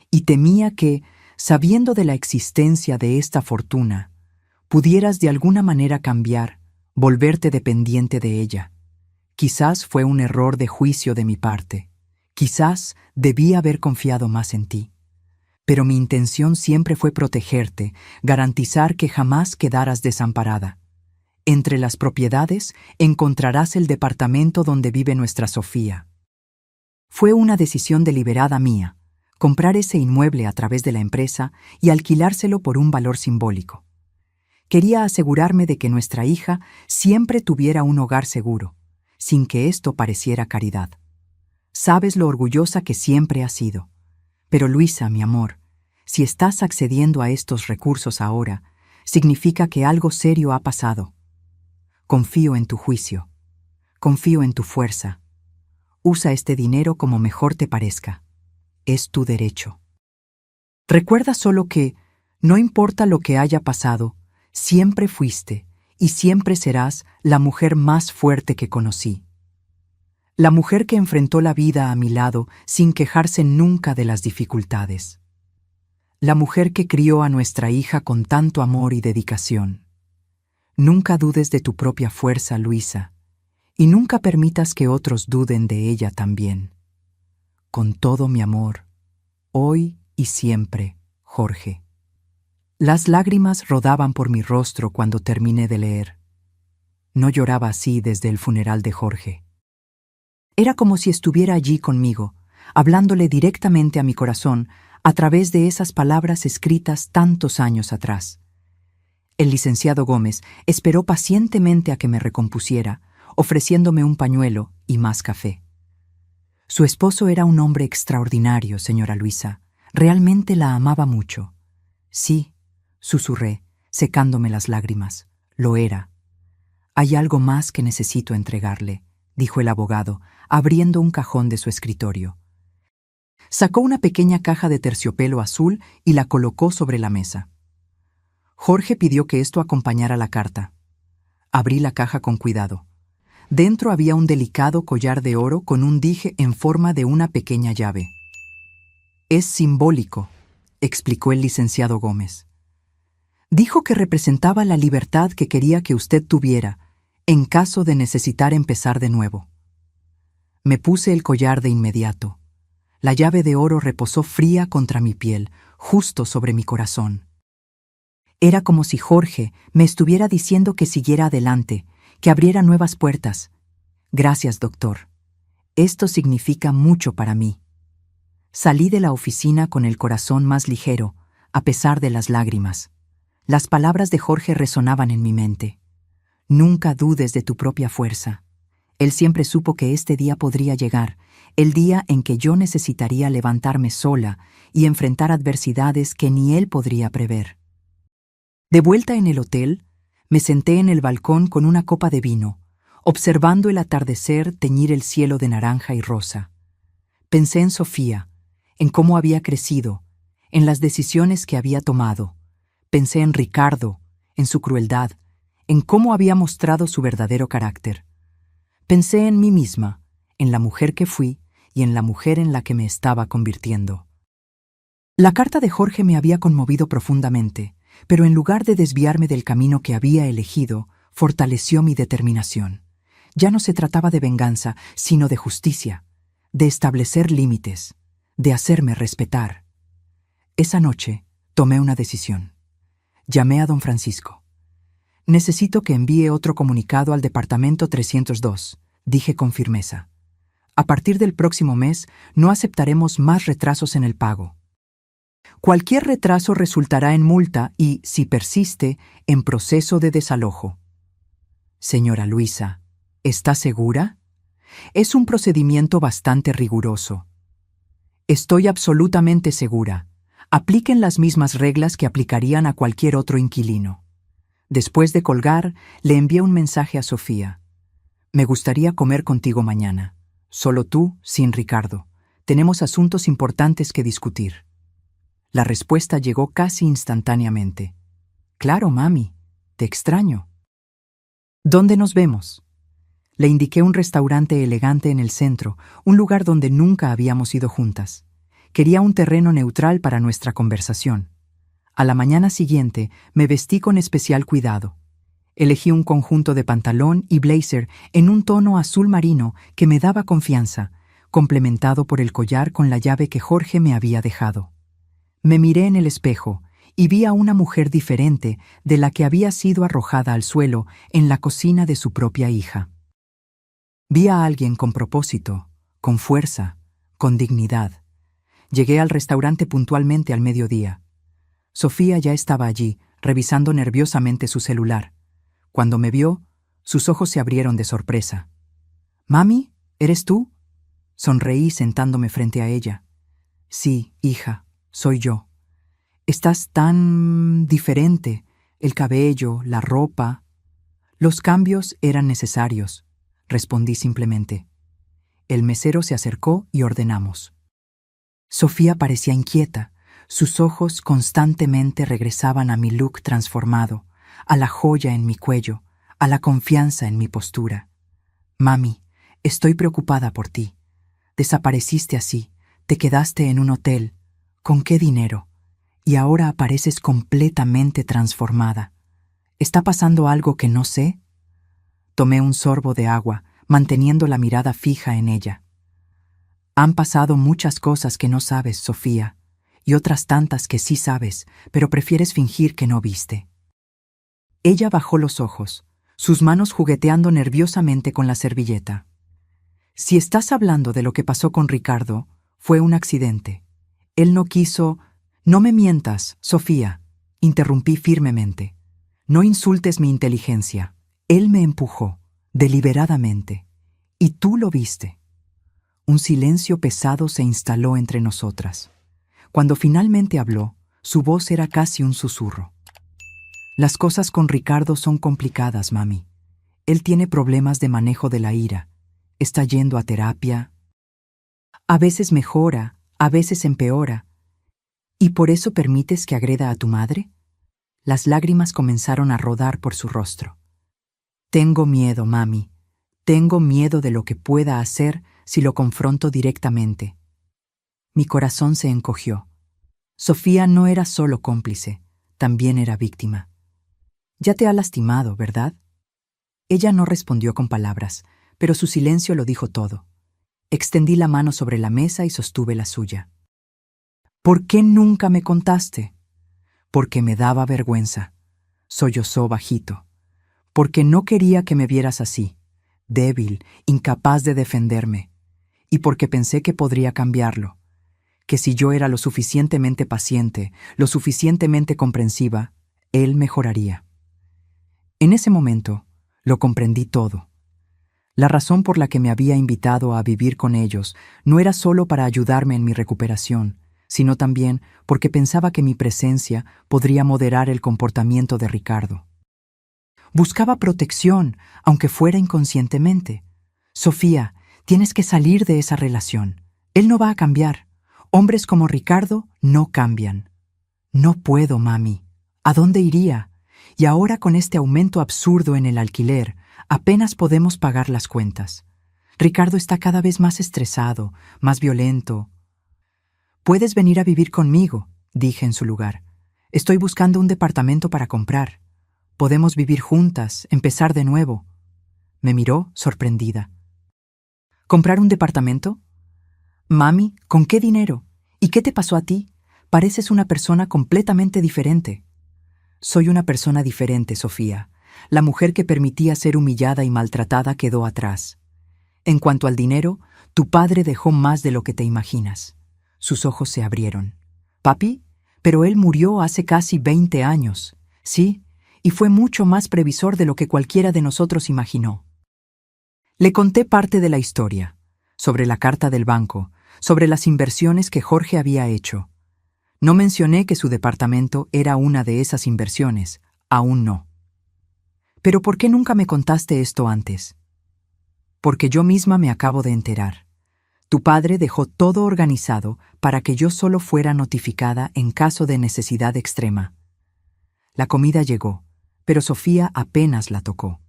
Y temía que, sabiendo de la existencia de esta fortuna, pudieras de alguna manera cambiar, volverte dependiente de ella. Quizás fue un error de juicio de mi parte. Quizás debí haber confiado más en ti. Pero mi intención siempre fue protegerte, garantizar que jamás quedaras desamparada. Entre las propiedades encontrarás el departamento donde vive nuestra Sofía. Fue una decisión deliberada mía, comprar ese inmueble a través de la empresa y alquilárselo por un valor simbólico. Quería asegurarme de que nuestra hija siempre tuviera un hogar seguro, sin que esto pareciera caridad. Sabes lo orgullosa que siempre has sido. Pero Luisa, mi amor, si estás accediendo a estos recursos ahora, significa que algo serio ha pasado. Confío en tu juicio. Confío en tu fuerza. Usa este dinero como mejor te parezca. Es tu derecho. Recuerda solo que, no importa lo que haya pasado, siempre fuiste y siempre serás la mujer más fuerte que conocí. La mujer que enfrentó la vida a mi lado sin quejarse nunca de las dificultades. La mujer que crió a nuestra hija con tanto amor y dedicación. Nunca dudes de tu propia fuerza, Luisa, y nunca permitas que otros duden de ella también. Con todo mi amor, hoy y siempre, Jorge. Las lágrimas rodaban por mi rostro cuando terminé de leer. No lloraba así desde el funeral de Jorge. Era como si estuviera allí conmigo, hablándole directamente a mi corazón a través de esas palabras escritas tantos años atrás. El licenciado Gómez esperó pacientemente a que me recompusiera, ofreciéndome un pañuelo y más café. Su esposo era un hombre extraordinario, señora Luisa. Realmente la amaba mucho. Sí, susurré, secándome las lágrimas. Lo era. Hay algo más que necesito entregarle, dijo el abogado, abriendo un cajón de su escritorio. Sacó una pequeña caja de terciopelo azul y la colocó sobre la mesa. Jorge pidió que esto acompañara la carta. Abrí la caja con cuidado. Dentro había un delicado collar de oro con un dije en forma de una pequeña llave. Es simbólico, explicó el licenciado Gómez. Dijo que representaba la libertad que quería que usted tuviera, en caso de necesitar empezar de nuevo. Me puse el collar de inmediato. La llave de oro reposó fría contra mi piel, justo sobre mi corazón. Era como si Jorge me estuviera diciendo que siguiera adelante, que abriera nuevas puertas. Gracias, doctor. Esto significa mucho para mí. Salí de la oficina con el corazón más ligero, a pesar de las lágrimas. Las palabras de Jorge resonaban en mi mente. Nunca dudes de tu propia fuerza. Él siempre supo que este día podría llegar, el día en que yo necesitaría levantarme sola y enfrentar adversidades que ni él podría prever. De vuelta en el hotel, me senté en el balcón con una copa de vino, observando el atardecer teñir el cielo de naranja y rosa. Pensé en Sofía, en cómo había crecido, en las decisiones que había tomado. Pensé en Ricardo, en su crueldad, en cómo había mostrado su verdadero carácter. Pensé en mí misma, en la mujer que fui y en la mujer en la que me estaba convirtiendo. La carta de Jorge me había conmovido profundamente, pero en lugar de desviarme del camino que había elegido, fortaleció mi determinación. Ya no se trataba de venganza, sino de justicia, de establecer límites, de hacerme respetar. Esa noche tomé una decisión. Llamé a don Francisco. Necesito que envíe otro comunicado al departamento 302, dije con firmeza. A partir del próximo mes no aceptaremos más retrasos en el pago. Cualquier retraso resultará en multa y, si persiste, en proceso de desalojo. Señora Luisa, ¿está segura? Es un procedimiento bastante riguroso. Estoy absolutamente segura. Apliquen las mismas reglas que aplicarían a cualquier otro inquilino. Después de colgar, le envié un mensaje a Sofía. Me gustaría comer contigo mañana. Solo tú, sin Ricardo. Tenemos asuntos importantes que discutir. La respuesta llegó casi instantáneamente. Claro, mami. Te extraño. ¿Dónde nos vemos? Le indiqué un restaurante elegante en el centro, un lugar donde nunca habíamos ido juntas. Quería un terreno neutral para nuestra conversación. A la mañana siguiente me vestí con especial cuidado. Elegí un conjunto de pantalón y blazer en un tono azul marino que me daba confianza, complementado por el collar con la llave que Jorge me había dejado. Me miré en el espejo y vi a una mujer diferente de la que había sido arrojada al suelo en la cocina de su propia hija. Vi a alguien con propósito, con fuerza, con dignidad. Llegué al restaurante puntualmente al mediodía. Sofía ya estaba allí, revisando nerviosamente su celular. Cuando me vio, sus ojos se abrieron de sorpresa. «Mami, ¿eres tú?» Sonreí sentándome frente a ella. «Sí, hija, soy yo. Estás tan diferente, el cabello, la ropa». Los cambios eran necesarios, respondí simplemente. El mesero se acercó y ordenamos. Sofía parecía inquieta. Sus ojos constantemente regresaban a mi look transformado, a la joya en mi cuello, a la confianza en mi postura. «Mami, estoy preocupada por ti. Desapareciste así, te quedaste en un hotel. ¿Con qué dinero? Y ahora apareces completamente transformada. ¿Está pasando algo que no sé?» Tomé un sorbo de agua, manteniendo la mirada fija en ella. «Han pasado muchas cosas que no sabes, Sofía, y otras tantas que sí sabes, pero prefieres fingir que no viste». Ella bajó los ojos, sus manos jugueteando nerviosamente con la servilleta. «Si estás hablando de lo que pasó con Ricardo, fue un accidente. Él no quiso...» «No me mientas, Sofía», interrumpí firmemente. «No insultes mi inteligencia. Él me empujó, deliberadamente. Y tú lo viste». Un silencio pesado se instaló entre nosotras. Cuando finalmente habló, su voz era casi un susurro. «Las cosas con Ricardo son complicadas, mami. Él tiene problemas de manejo de la ira. Está yendo a terapia. A veces mejora, a veces empeora. ¿Y por eso permites que agreda a tu madre?» Las lágrimas comenzaron a rodar por su rostro. «Tengo miedo, mami. Tengo miedo de lo que pueda hacer si lo confronto directamente». Mi corazón se encogió. Sofía no era solo cómplice, también era víctima. «Ya te ha lastimado, ¿verdad?» Ella no respondió con palabras, pero su silencio lo dijo todo. Extendí la mano sobre la mesa y sostuve la suya. «¿Por qué nunca me contaste?» «Porque me daba vergüenza», sollozó bajito. «Porque no quería que me vieras así, débil, incapaz de defenderme. Y porque pensé que podría cambiarlo, que si yo era lo suficientemente paciente, lo suficientemente comprensiva, él mejoraría». En ese momento, lo comprendí todo. La razón por la que me había invitado a vivir con ellos no era solo para ayudarme en mi recuperación, sino también porque pensaba que mi presencia podría moderar el comportamiento de Ricardo. Buscaba protección, aunque fuera inconscientemente. «Sofía, tienes que salir de esa relación. Él no va a cambiar. Hombres como Ricardo no cambian». «No puedo, mami. ¿A dónde iría? Y ahora con este aumento absurdo en el alquiler, apenas podemos pagar las cuentas. Ricardo está cada vez más estresado, más violento». «Puedes venir a vivir conmigo», dije en su lugar. «Estoy buscando un departamento para comprar. Podemos vivir juntas, empezar de nuevo». Me miró, sorprendida. «¿Comprar un departamento? Mami, ¿con qué dinero? ¿Y qué te pasó a ti? Pareces una persona completamente diferente». «Soy una persona diferente, Sofía. La mujer que permitía ser humillada y maltratada quedó atrás. En cuanto al dinero, tu padre dejó más de lo que te imaginas». Sus ojos se abrieron. «¿Papi? Pero él murió hace casi 20 años. Sí, y fue mucho más previsor de lo que cualquiera de nosotros imaginó. Le conté parte de la historia, sobre la carta del banco, sobre las inversiones que Jorge había hecho. No mencioné que su departamento era una de esas inversiones, aún no. ¿Pero por qué nunca me contaste esto antes? Porque yo misma me acabo de enterar. Tu padre dejó todo organizado para que yo solo fuera notificada en caso de necesidad extrema. La comida llegó, pero Sofía apenas la tocó.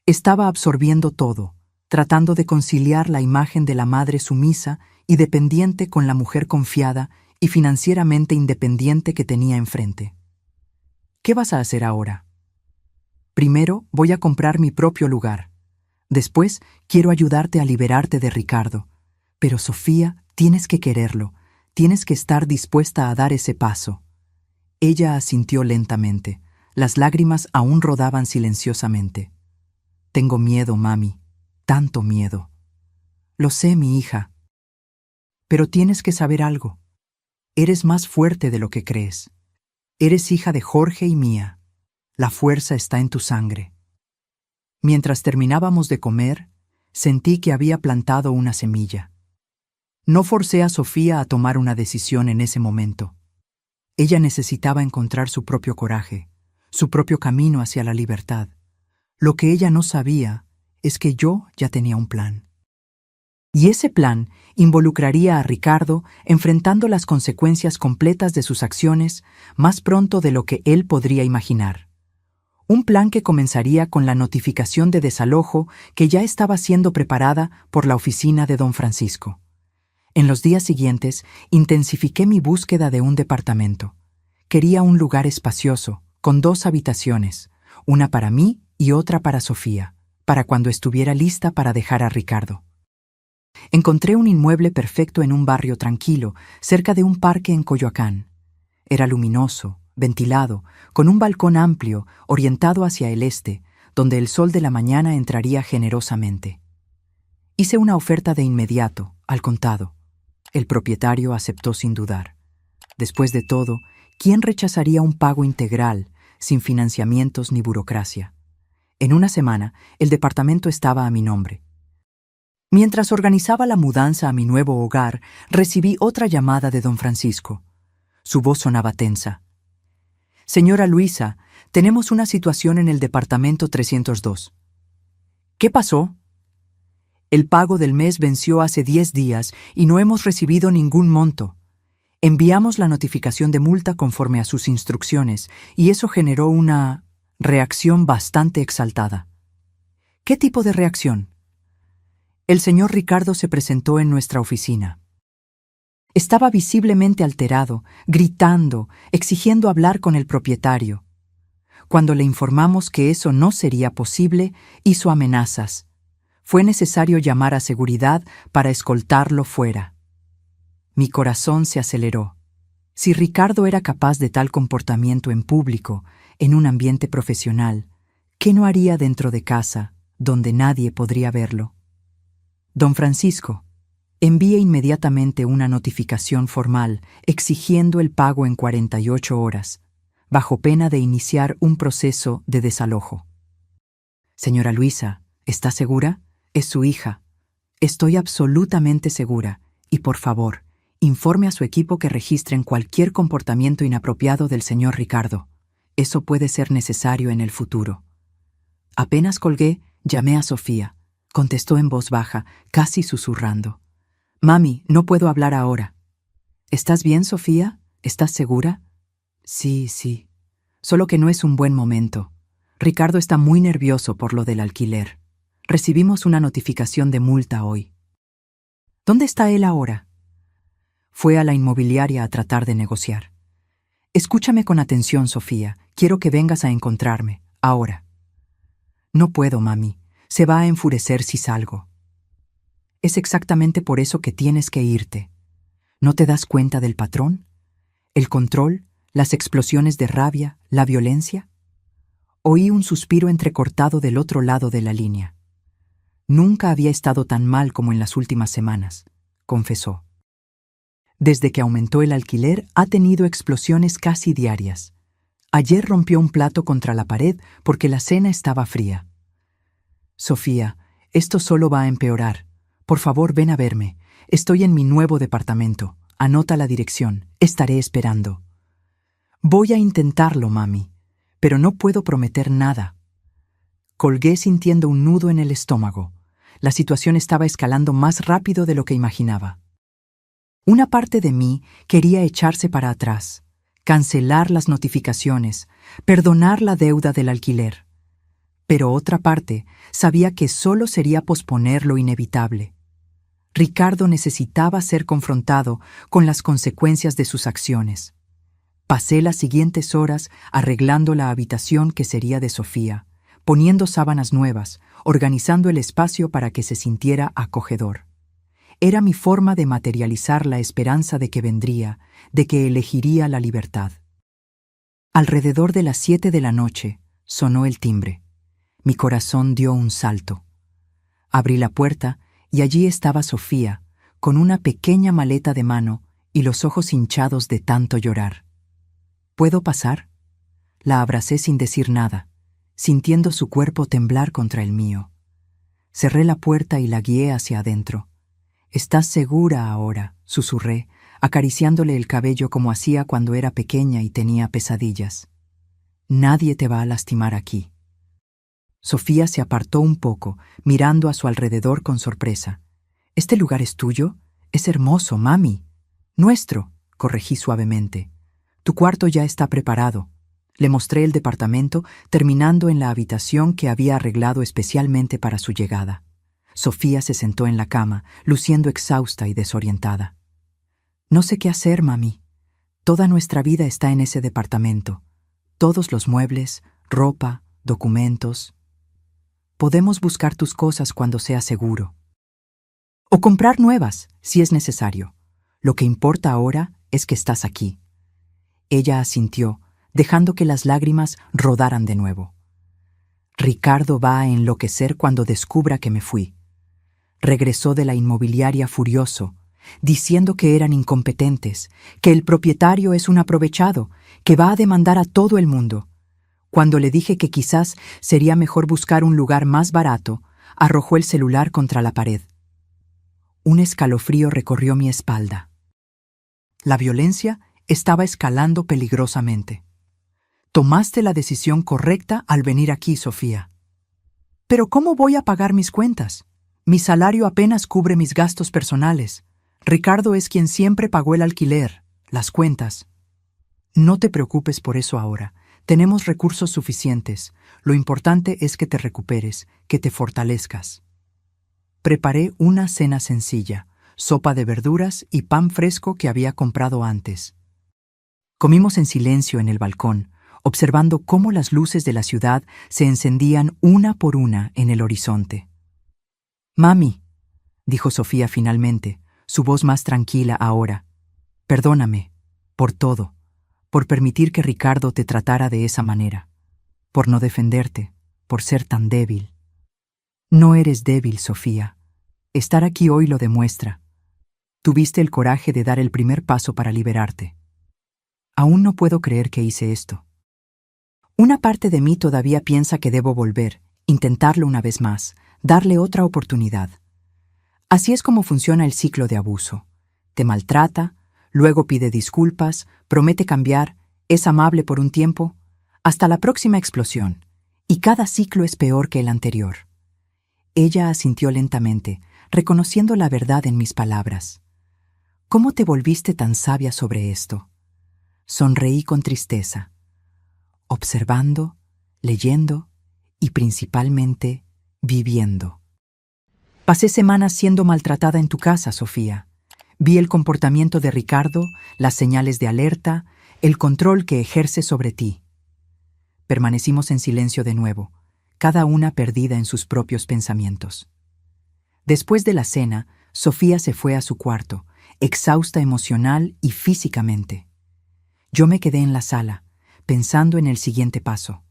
Estaba absorbiendo todo, tratando de conciliar la imagen de la madre sumisa y dependiente con la mujer confiada y financieramente independiente que tenía enfrente. ¿Qué vas a hacer ahora? Primero voy a comprar mi propio lugar. Después quiero ayudarte a liberarte de Ricardo. Pero Sofía, tienes que quererlo, tienes que estar dispuesta a dar ese paso. Ella asintió lentamente. Las lágrimas aún rodaban silenciosamente. Tengo miedo, mami, tanto miedo. Lo sé, mi hija. Pero tienes que saber algo. Eres más fuerte de lo que crees. Eres hija de Jorge y mía. La fuerza está en tu sangre. Mientras terminábamos de comer, sentí que había plantado una semilla. No forcé a Sofía a tomar una decisión en ese momento. Ella necesitaba encontrar su propio coraje, su propio camino hacia la libertad. Lo que ella no sabía es que yo ya tenía un plan. Y ese plan involucraría a Ricardo enfrentando las consecuencias completas de sus acciones más pronto de lo que él podría imaginar. Un plan que comenzaría con la notificación de desalojo que ya estaba siendo preparada por la oficina de don Francisco. En los días siguientes, intensifiqué mi búsqueda de un departamento. Quería un lugar espacioso, con 2 habitaciones, una para mí y otra para Sofía, para cuando estuviera lista para dejar a Ricardo. Encontré un inmueble perfecto en un barrio tranquilo, cerca de un parque en Coyoacán. Era luminoso, ventilado, con un balcón amplio, orientado hacia el este, donde el sol de la mañana entraría generosamente. Hice una oferta de inmediato, al contado. El propietario aceptó sin dudar. Después de todo, ¿quién rechazaría un pago integral, sin financiamientos ni burocracia? En una semana, el departamento estaba a mi nombre. Mientras organizaba la mudanza a mi nuevo hogar, recibí otra llamada de don Francisco. Su voz sonaba tensa. Señora Luisa, tenemos una situación en el departamento 302. ¿Qué pasó? El pago del mes venció hace 10 días y no hemos recibido ningún monto. Enviamos la notificación de multa conforme a sus instrucciones y eso generó una reacción bastante exaltada. ¿Qué tipo de reacción? El señor Ricardo se presentó en nuestra oficina. Estaba visiblemente alterado, gritando, exigiendo hablar con el propietario. Cuando le informamos que eso no sería posible, hizo amenazas. Fue necesario llamar a seguridad para escoltarlo fuera. Mi corazón se aceleró. Si Ricardo era capaz de tal comportamiento en público, en un ambiente profesional, ¿qué no haría dentro de casa, donde nadie podría verlo? Don Francisco, envíe inmediatamente una notificación formal exigiendo el pago en 48 horas, bajo pena de iniciar un proceso de desalojo. Señora Luisa, ¿está segura? Es su hija. Estoy absolutamente segura, y por favor, informe a su equipo que registren cualquier comportamiento inapropiado del señor Ricardo. Eso puede ser necesario en el futuro. Apenas colgué, llamé a Sofía. Contestó en voz baja, casi susurrando. Mami, no puedo hablar ahora. ¿Estás bien, Sofía? ¿Estás segura? Sí. Solo que no es un buen momento. Ricardo está muy nervioso por lo del alquiler. Recibimos una notificación de multa hoy. ¿Dónde está él ahora? Fue a la inmobiliaria a tratar de negociar. Escúchame con atención, Sofía. Quiero que vengas a encontrarme, ahora. No puedo, mami. Se va a enfurecer si salgo. Es exactamente por eso que tienes que irte. ¿No te das cuenta del patrón? ¿El control? ¿Las explosiones de rabia? ¿La violencia? Oí un suspiro entrecortado del otro lado de la línea. Nunca había estado tan mal como en las últimas semanas, confesó. Desde que aumentó el alquiler, ha tenido explosiones casi diarias. Ayer rompió un plato contra la pared porque la cena estaba fría. Sofía, esto solo va a empeorar. Por favor, ven a verme. Estoy en mi nuevo departamento. Anota la dirección. Estaré esperando. Voy a intentarlo, mami, pero no puedo prometer nada. Colgué sintiendo un nudo en el estómago. La situación estaba escalando más rápido de lo que imaginaba. Una parte de mí quería echarse para atrás, cancelar las notificaciones, perdonar la deuda del alquiler. Pero otra parte sabía que solo sería posponer lo inevitable. Ricardo necesitaba ser confrontado con las consecuencias de sus acciones. Pasé las siguientes horas arreglando la habitación que sería de Sofía, poniendo sábanas nuevas, organizando el espacio para que se sintiera acogedor. Era mi forma de materializar la esperanza de que vendría, de que elegiría la libertad. Alrededor de las 7 de la noche sonó el timbre. Mi corazón dio un salto. Abrí la puerta y allí estaba Sofía, con una pequeña maleta de mano y los ojos hinchados de tanto llorar. ¿Puedo pasar? La abracé sin decir nada, sintiendo su cuerpo temblar contra el mío. Cerré la puerta y la guié hacia adentro. «¿Estás segura ahora?», susurré, acariciándole el cabello como hacía cuando era pequeña y tenía pesadillas. «Nadie te va a lastimar aquí». Sofía se apartó un poco, mirando a su alrededor con sorpresa. «¿Este lugar es tuyo? Es hermoso, mami». «Nuestro», corregí suavemente. «Tu cuarto ya está preparado». Le mostré el departamento, terminando en la habitación que había arreglado especialmente para su llegada. Sofía se sentó en la cama, luciendo exhausta y desorientada. «No sé qué hacer, mami. Toda nuestra vida está en ese departamento. Todos los muebles, ropa, documentos. Podemos buscar tus cosas cuando sea seguro. O comprar nuevas, si es necesario. Lo que importa ahora es que estás aquí». Ella asintió, dejando que las lágrimas rodaran de nuevo. «Ricardo va a enloquecer cuando descubra que me fui». Regresó de la inmobiliaria furioso, diciendo que eran incompetentes, que el propietario es un aprovechado, que va a demandar a todo el mundo. Cuando le dije que quizás sería mejor buscar un lugar más barato, arrojó el celular contra la pared. Un escalofrío recorrió mi espalda. La violencia estaba escalando peligrosamente. «Tomaste la decisión correcta al venir aquí, Sofía». «¿Pero cómo voy a pagar mis cuentas? Mi salario apenas cubre mis gastos personales. Ricardo es quien siempre pagó el alquiler, las cuentas». «No te preocupes por eso ahora. Tenemos recursos suficientes. Lo importante es que te recuperes, que te fortalezcas». Preparé una cena sencilla, sopa de verduras y pan fresco que había comprado antes. Comimos en silencio en el balcón, observando cómo las luces de la ciudad se encendían una por una en el horizonte. «Mami», dijo Sofía finalmente, su voz más tranquila ahora, «perdóname, por todo, por permitir que Ricardo te tratara de esa manera, por no defenderte, por ser tan débil». «No eres débil, Sofía. Estar aquí hoy lo demuestra. Tuviste el coraje de dar el primer paso para liberarte. Aún no puedo creer que hice esto. Una parte de mí todavía piensa que debo volver, intentarlo una vez más, darle otra oportunidad. Así es como funciona el ciclo de abuso. Te maltrata, luego pide disculpas, promete cambiar, es amable por un tiempo, hasta la próxima explosión, y cada ciclo es peor que el anterior». Ella asintió lentamente, reconociendo la verdad en mis palabras. «¿Cómo te volviste tan sabia sobre esto?». Sonreí con tristeza. Observando, leyendo y principalmente viviendo. Pasé semanas siendo maltratada en tu casa, Sofía. Vi el comportamiento de Ricardo, las señales de alerta, el control que ejerce sobre ti. Permanecimos en silencio de nuevo, cada una perdida en sus propios pensamientos. Después de la cena, Sofía se fue a su cuarto, exhausta emocional y físicamente. Yo me quedé en la sala, pensando en el siguiente paso.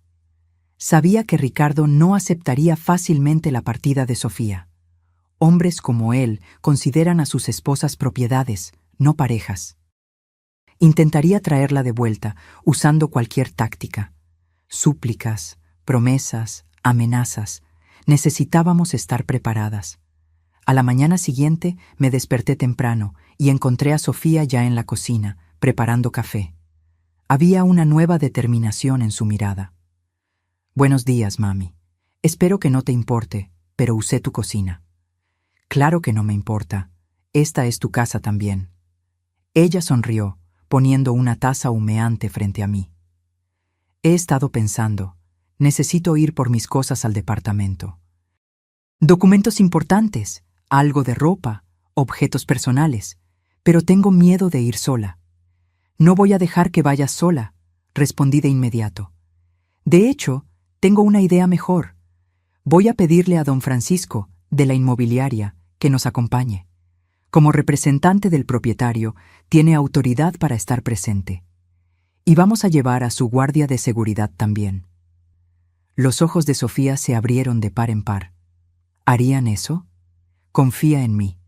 Sabía que Ricardo no aceptaría fácilmente la partida de Sofía. Hombres como él consideran a sus esposas propiedades, no parejas. Intentaría traerla de vuelta, usando cualquier táctica. Súplicas, promesas, amenazas. Necesitábamos estar preparadas. A la mañana siguiente me desperté temprano y encontré a Sofía ya en la cocina, preparando café. Había una nueva determinación en su mirada. «Buenos días, mami. Espero que no te importe, pero usé tu cocina». «Claro que no me importa. Esta es tu casa también». Ella sonrió, poniendo una taza humeante frente a mí. «He estado pensando. Necesito ir por mis cosas al departamento. Documentos importantes, algo de ropa, objetos personales, pero tengo miedo de ir sola». «No voy a dejar que vayas sola», respondí de inmediato. «De hecho, tengo una idea mejor. Voy a pedirle a don Francisco, de la inmobiliaria, que nos acompañe. Como representante del propietario, tiene autoridad para estar presente. Y vamos a llevar a su guardia de seguridad también». Los ojos de Sofía se abrieron de par en par. ¿Harían eso? Confía en mí.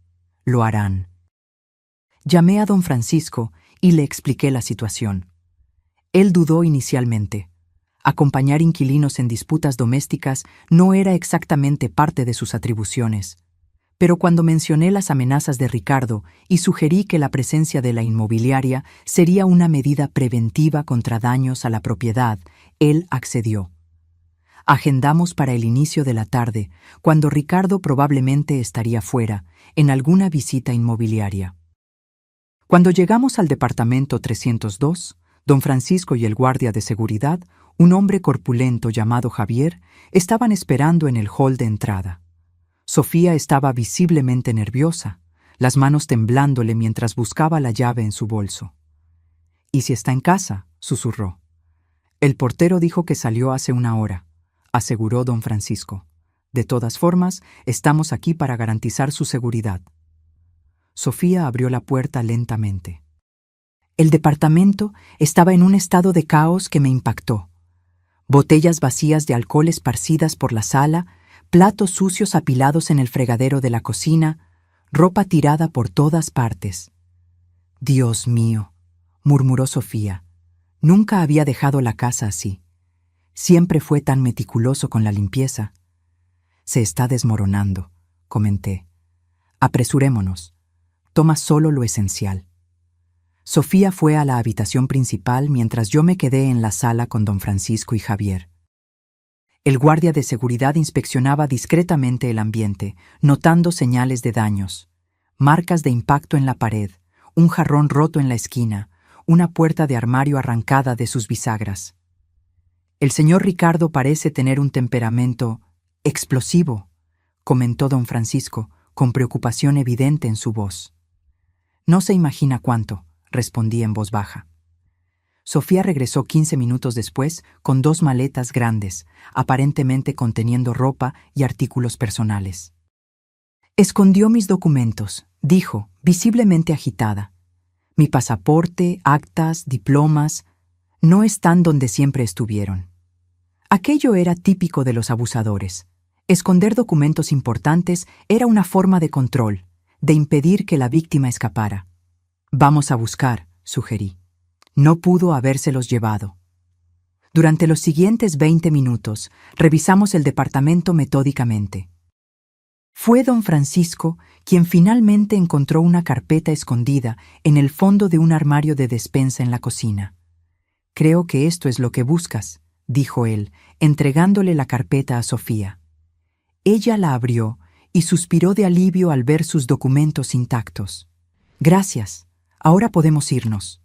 Lo harán. Llamé a don Francisco y le expliqué la situación. Él dudó inicialmente. Acompañar inquilinos en disputas domésticas no era exactamente parte de sus atribuciones. Pero cuando mencioné las amenazas de Ricardo y sugerí que la presencia de la inmobiliaria sería una medida preventiva contra daños a la propiedad, él accedió. Agendamos para el inicio de la tarde, cuando Ricardo probablemente estaría fuera, en alguna visita inmobiliaria. Cuando llegamos al departamento 302, don Francisco y el guardia de seguridad, un hombre corpulento llamado Javier, estaban esperando en el hall de entrada. Sofía estaba visiblemente nerviosa, las manos temblándole mientras buscaba la llave en su bolso. «¿Y si está en casa?», susurró. «El portero dijo que salió hace una hora», aseguró don Francisco. «De todas formas, estamos aquí para garantizar su seguridad». Sofía abrió la puerta lentamente. El departamento estaba en un estado de caos que me impactó. Botellas vacías de alcohol esparcidas por la sala, platos sucios apilados en el fregadero de la cocina, ropa tirada por todas partes. «Dios mío», murmuró Sofía. «Nunca había dejado la casa así. Siempre fue tan meticuloso con la limpieza». «Se está desmoronando», comenté. «Apresurémonos. Toma solo lo esencial». Sofía fue a la habitación principal mientras yo me quedé en la sala con don Francisco y Javier. El guardia de seguridad inspeccionaba discretamente el ambiente, notando señales de daños, marcas de impacto en la pared, un jarrón roto en la esquina, una puerta de armario arrancada de sus bisagras. «El señor Ricardo parece tener un temperamento explosivo», comentó don Francisco, con preocupación evidente en su voz. «No se imagina cuánto», respondí en voz baja. Sofía regresó 15 minutos después con 2 maletas grandes, aparentemente conteniendo ropa y artículos personales. «Escondió mis documentos», dijo, visiblemente agitada. «Mi pasaporte, actas, diplomas, no están donde siempre estuvieron». Aquello era típico de los abusadores. Esconder documentos importantes era una forma de control, de impedir que la víctima escapara. «Vamos a buscar», sugerí. No pudo habérselos llevado. Durante los siguientes 20 minutos, revisamos el departamento metódicamente. Fue don Francisco quien finalmente encontró una carpeta escondida en el fondo de un armario de despensa en la cocina. «Creo que esto es lo que buscas», dijo él, entregándole la carpeta a Sofía. Ella la abrió y suspiró de alivio al ver sus documentos intactos. «Gracias. Ahora podemos irnos».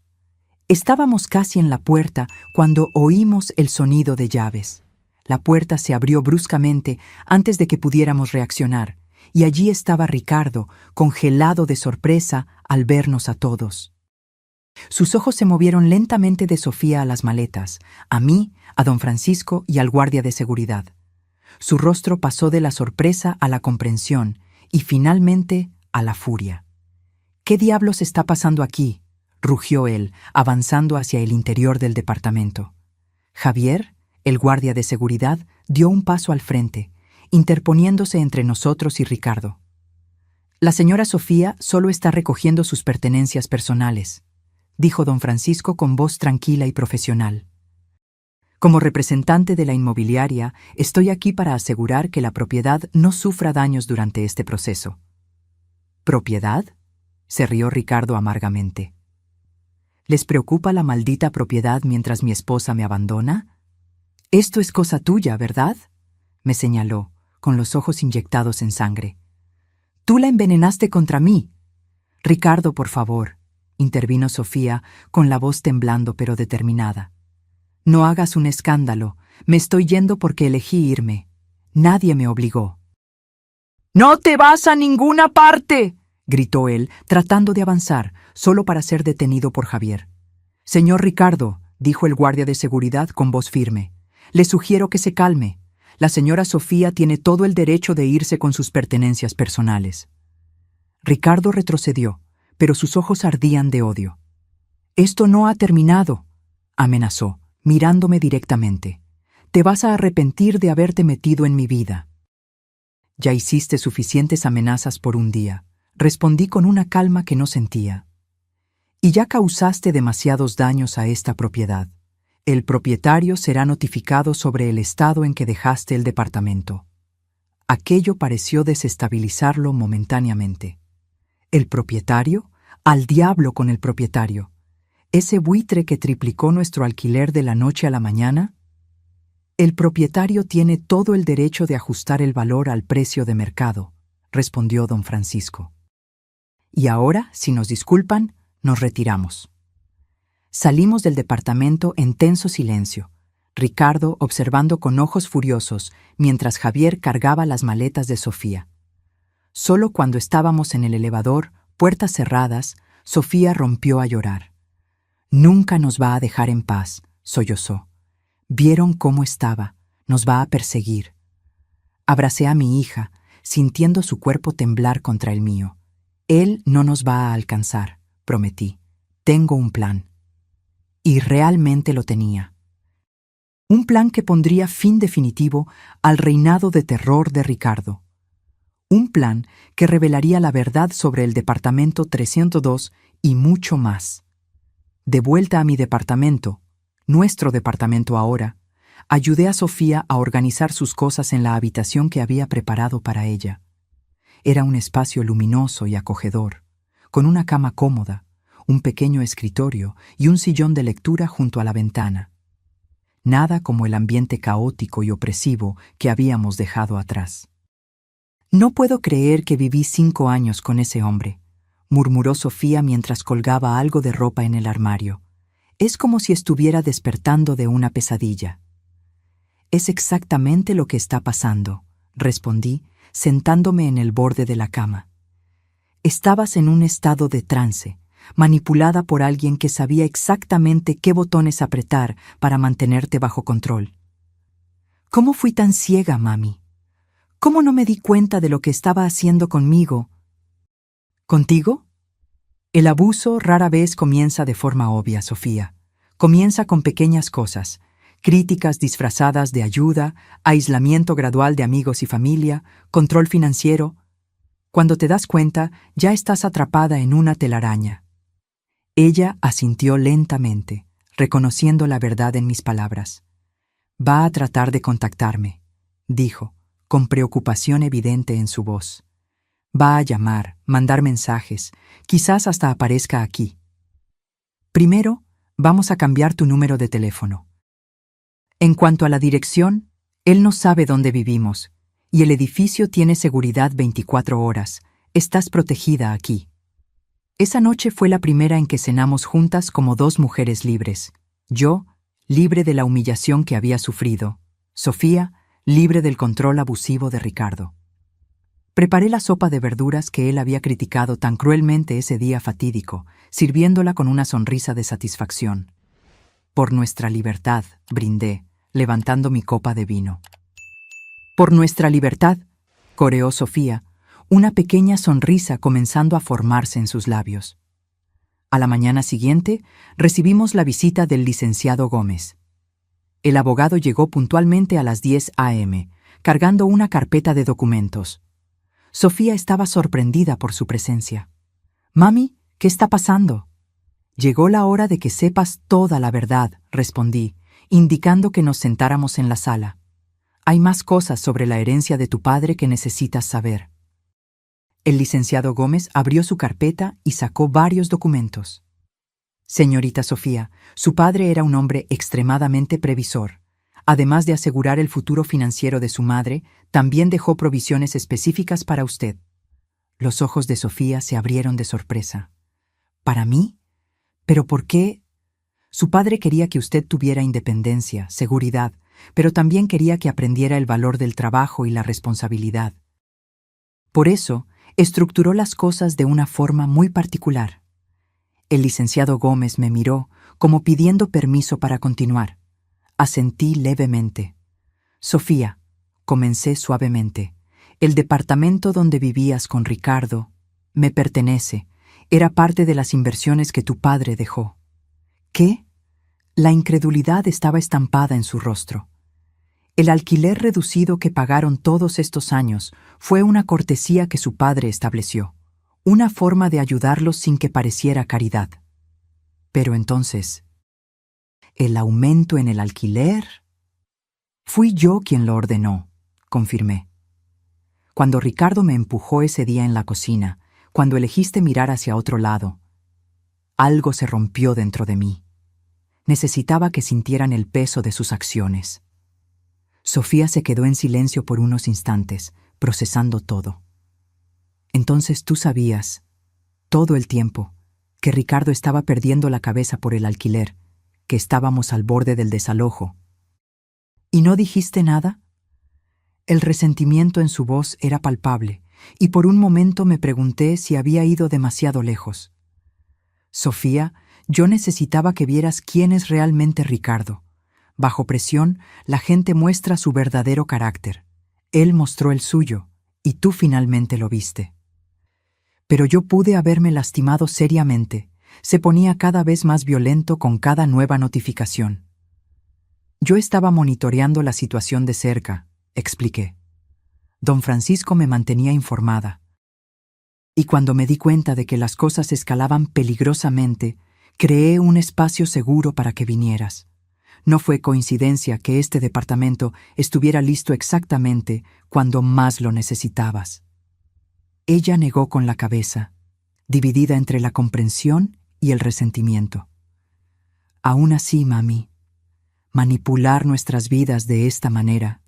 Estábamos casi en la puerta cuando oímos el sonido de llaves. La puerta se abrió bruscamente antes de que pudiéramos reaccionar, y allí estaba Ricardo, congelado de sorpresa al vernos a todos. Sus ojos se movieron lentamente de Sofía a las maletas, a mí, a don Francisco y al guardia de seguridad. Su rostro pasó de la sorpresa a la comprensión y finalmente a la furia. «¿Qué diablos está pasando aquí?», rugió él, avanzando hacia el interior del departamento. Javier, el guardia de seguridad, dio un paso al frente, interponiéndose entre nosotros y Ricardo. «La señora Sofía solo está recogiendo sus pertenencias personales», dijo don Francisco con voz tranquila y profesional. Como representante de la inmobiliaria, estoy aquí para asegurar que la propiedad no sufra daños durante este proceso. ¿Propiedad?, se rió Ricardo amargamente. ¿Les preocupa la maldita propiedad mientras mi esposa me abandona? Esto es cosa tuya, ¿verdad?, me señaló, con los ojos inyectados en sangre. Tú la envenenaste contra mí. Ricardo, por favor, intervino Sofía, con la voz temblando pero determinada. No hagas un escándalo. Me estoy yendo porque elegí irme. Nadie me obligó. ¡No te vas a ninguna parte!, gritó él, tratando de avanzar, solo para ser detenido por Javier. Señor Ricardo, dijo el guardia de seguridad con voz firme, le sugiero que se calme. La señora Sofía tiene todo el derecho de irse con sus pertenencias personales. Ricardo retrocedió, pero sus ojos ardían de odio. Esto no ha terminado, amenazó, mirándome directamente. Te vas a arrepentir de haberte metido en mi vida. Ya hiciste suficientes amenazas por un día, respondí con una calma que no sentía. Y ya causaste demasiados daños a esta propiedad. El propietario será notificado sobre el estado en que dejaste el departamento. Aquello pareció desestabilizarlo momentáneamente. ¿El propietario? ¡Al diablo con el propietario! ¿Ese buitre que triplicó nuestro alquiler de la noche a la mañana? El propietario tiene todo el derecho de ajustar el valor al precio de mercado, respondió don Francisco. Y ahora, si nos disculpan, nos retiramos. Salimos del departamento en tenso silencio, Ricardo observando con ojos furiosos mientras Javier cargaba las maletas de Sofía. Solo cuando estábamos en el elevador, puertas cerradas, Sofía rompió a llorar. Nunca nos va a dejar en paz, sollozó. Vieron cómo estaba, nos va a perseguir. Abracé a mi hija, sintiendo su cuerpo temblar contra el mío. Él no nos va a alcanzar, prometí. Tengo un plan. Y realmente lo tenía. Un plan que pondría fin definitivo al reinado de terror de Ricardo. Un plan que revelaría la verdad sobre el departamento 302 y mucho más. De vuelta a mi departamento, nuestro departamento ahora, ayudé a Sofía a organizar sus cosas en la habitación que había preparado para ella. Era un espacio luminoso y acogedor, con una cama cómoda, un pequeño escritorio y un sillón de lectura junto a la ventana. Nada como el ambiente caótico y opresivo que habíamos dejado atrás. No puedo creer que viví 5 años con ese hombre, murmuró Sofía mientras colgaba algo de ropa en el armario. Es como si estuviera despertando de una pesadilla. Es exactamente lo que está pasando, respondí, sentándome en el borde de la cama. Estabas en un estado de trance, manipulada por alguien que sabía exactamente qué botones apretar para mantenerte bajo control. ¿Cómo fui tan ciega, mami? ¿Cómo no me di cuenta de lo que estaba haciendo conmigo? ¿Contigo? El abuso rara vez comienza de forma obvia, Sofía. Comienza con pequeñas cosas, críticas disfrazadas de ayuda, aislamiento gradual de amigos y familia, control financiero. Cuando te das cuenta, ya estás atrapada en una telaraña. Ella asintió lentamente, reconociendo la verdad en mis palabras. Va a tratar de contactarme, dijo, con preocupación evidente en su voz. Va a llamar, mandar mensajes, quizás hasta aparezca aquí. Primero, vamos a cambiar tu número de teléfono. En cuanto a la dirección, él no sabe dónde vivimos, y el edificio tiene seguridad 24 horas. Estás protegida aquí. Esa noche fue la primera en que cenamos juntas como 2 mujeres libres. Yo, libre de la humillación que había sufrido. Sofía, libre del control abusivo de Ricardo. Preparé la sopa de verduras que él había criticado tan cruelmente ese día fatídico, sirviéndola con una sonrisa de satisfacción. Por nuestra libertad, brindé, levantando mi copa de vino. Por nuestra libertad, coreó Sofía, una pequeña sonrisa comenzando a formarse en sus labios. A la mañana siguiente, recibimos la visita del licenciado Gómez. El abogado llegó puntualmente a las 10 a.m., cargando una carpeta de documentos. Sofía estaba sorprendida por su presencia. «Mami, ¿qué está pasando?» Llegó la hora de que sepas toda la verdad, respondí, indicando que nos sentáramos en la sala. Hay más cosas sobre la herencia de tu padre que necesitas saber. El licenciado Gómez abrió su carpeta y sacó varios documentos. Señorita Sofía, su padre era un hombre extremadamente previsor. Además de asegurar el futuro financiero de su madre, también dejó provisiones específicas para usted. Los ojos de Sofía se abrieron de sorpresa. ¿Para mí? ¿Pero por qué? Su padre quería que usted tuviera independencia, seguridad, pero también quería que aprendiera el valor del trabajo y la responsabilidad. Por eso, estructuró las cosas de una forma muy particular. El licenciado Gómez me miró, como pidiendo permiso para continuar. Asentí levemente. Sofía, comencé suavemente, el departamento donde vivías con Ricardo me pertenece. Era parte de las inversiones que tu padre dejó. ¿Qué? La incredulidad estaba estampada en su rostro. El alquiler reducido que pagaron todos estos años fue una cortesía que su padre estableció, una forma de ayudarlos sin que pareciera caridad. Pero entonces, ¿el aumento en el alquiler? Fui yo quien lo ordenó, confirmé. Cuando Ricardo me empujó ese día en la cocina, cuando elegiste mirar hacia otro lado, algo se rompió dentro de mí. Necesitaba que sintieran el peso de sus acciones. Sofía se quedó en silencio por unos instantes, procesando todo. Entonces tú sabías, todo el tiempo, que Ricardo estaba perdiendo la cabeza por el alquiler, que estábamos al borde del desalojo. ¿Y no dijiste nada? El resentimiento en su voz era palpable, y por un momento me pregunté si había ido demasiado lejos. Sofía, yo necesitaba que vieras quién es realmente Ricardo. Bajo presión, la gente muestra su verdadero carácter. Él mostró el suyo, y tú finalmente lo viste. Pero yo pude haberme lastimado seriamente. Se ponía cada vez más violento con cada nueva notificación. Yo estaba monitoreando la situación de cerca, expliqué. Don Francisco me mantenía informada. Y cuando me di cuenta de que las cosas escalaban peligrosamente, creé un espacio seguro para que vinieras. No fue coincidencia que este departamento estuviera listo exactamente cuando más lo necesitabas. Ella negó con la cabeza, dividida entre la comprensión y el resentimiento. Aún así, mami, manipular nuestras vidas de esta manera.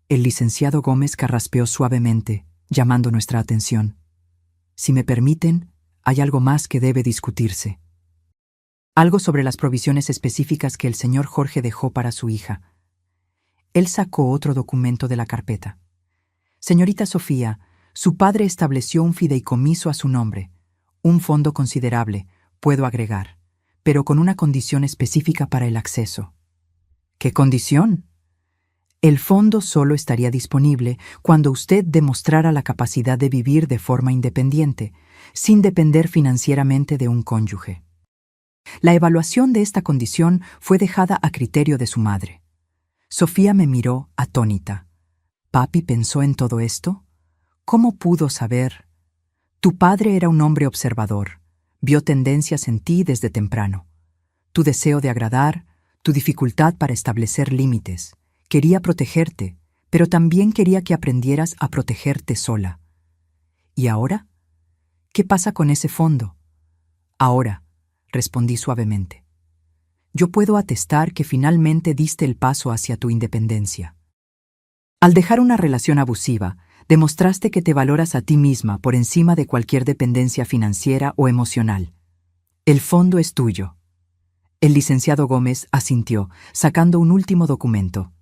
El licenciado Gómez carraspeó suavemente, llamando nuestra atención. Si me permiten, hay algo más que debe discutirse. Algo sobre las provisiones específicas que el señor Jorge dejó para su hija. Él sacó otro documento de la carpeta. Señorita Sofía, su padre estableció un fideicomiso a su nombre, un fondo considerable, puedo agregar, pero con una condición específica para el acceso. ¿Qué condición? El fondo solo estaría disponible cuando usted demostrara la capacidad de vivir de forma independiente, sin depender financieramente de un cónyuge. La evaluación de esta condición fue dejada a criterio de su madre. Sofía me miró atónita. ¿Papi pensó en todo esto? ¿Cómo pudo saber? Tu padre era un hombre observador. Vio tendencias en ti desde temprano. Tu deseo de agradar, tu dificultad para establecer límites. Quería protegerte, pero también quería que aprendieras a protegerte sola. ¿Y ahora? ¿Qué pasa con ese fondo? Ahora, respondí suavemente. Yo puedo atestar que finalmente diste el paso hacia tu independencia. Al dejar una relación abusiva, demostraste que te valoras a ti misma por encima de cualquier dependencia financiera o emocional. El fondo es tuyo. El licenciado Gómez asintió, sacando un último documento.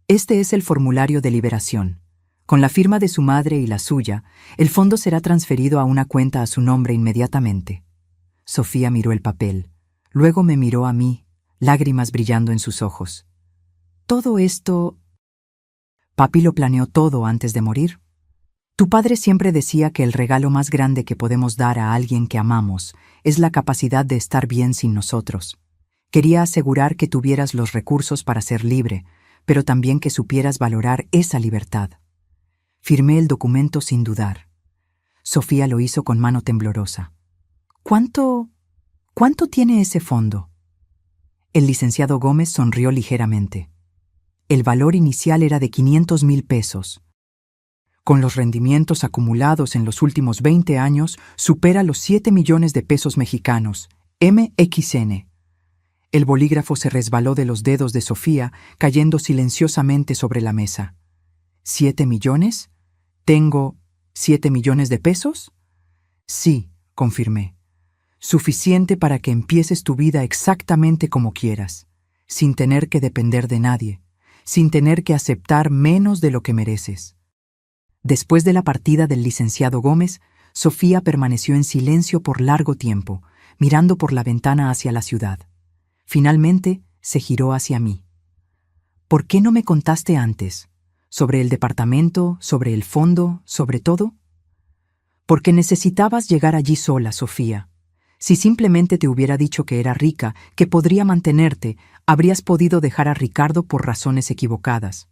Este es el formulario de liberación. Con la firma de su madre y la suya, el fondo será transferido a una cuenta a su nombre inmediatamente. Sofía miró el papel. Luego me miró a mí, lágrimas brillando en sus ojos. Todo esto... ¿Papi lo planeó todo antes de morir? Tu padre siempre decía que el regalo más grande que podemos dar a alguien que amamos es la capacidad de estar bien sin nosotros. Quería asegurar que tuvieras los recursos para ser libre, pero también que supieras valorar esa libertad. Firmé el documento sin dudar. Sofía lo hizo con mano temblorosa. ¿Cuánto tiene ese fondo? El licenciado Gómez sonrió ligeramente. El valor inicial era de 500,000 pesos. Con los rendimientos acumulados en los últimos 20 años, supera los 7 millones de pesos mexicanos, MXN. El bolígrafo se resbaló de los dedos de Sofía, cayendo silenciosamente sobre la mesa. ¿7 millones? ¿Tengo 7 millones de pesos? Sí, confirmé. Suficiente para que empieces tu vida exactamente como quieras, sin tener que depender de nadie, sin tener que aceptar menos de lo que mereces. Después de la partida del licenciado Gómez, Sofía permaneció en silencio por largo tiempo, mirando por la ventana hacia la ciudad. Finalmente, se giró hacia mí. ¿Por qué no me contaste antes? ¿Sobre el departamento, sobre el fondo, sobre todo? Porque necesitabas llegar allí sola, Sofía. Si simplemente te hubiera dicho que era rica, que podría mantenerte, habrías podido dejar a Ricardo por razones equivocadas.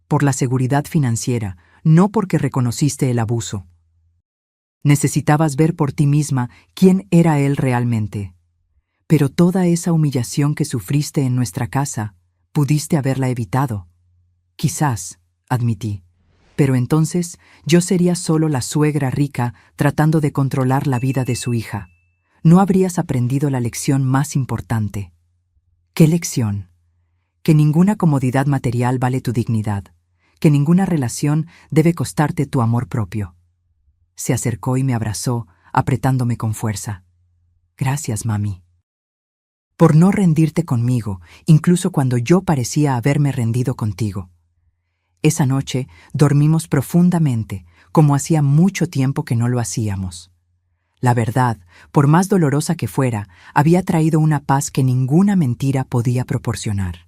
Por la seguridad financiera, no porque reconociste el abuso. Necesitabas ver por ti misma quién era él realmente. Pero toda esa humillación que sufriste en nuestra casa, pudiste haberla evitado. Quizás, admití. Pero entonces yo sería solo la suegra rica tratando de controlar la vida de su hija. No habrías aprendido la lección más importante. ¿Qué lección? Que ninguna comodidad material vale tu dignidad, que ninguna relación debe costarte tu amor propio. Se acercó y me abrazó, apretándome con fuerza. Gracias, mami. Por no rendirte conmigo, incluso cuando yo parecía haberme rendido contigo. Esa noche dormimos profundamente, como hacía mucho tiempo que no lo hacíamos. La verdad, por más dolorosa que fuera, había traído una paz que ninguna mentira podía proporcionar.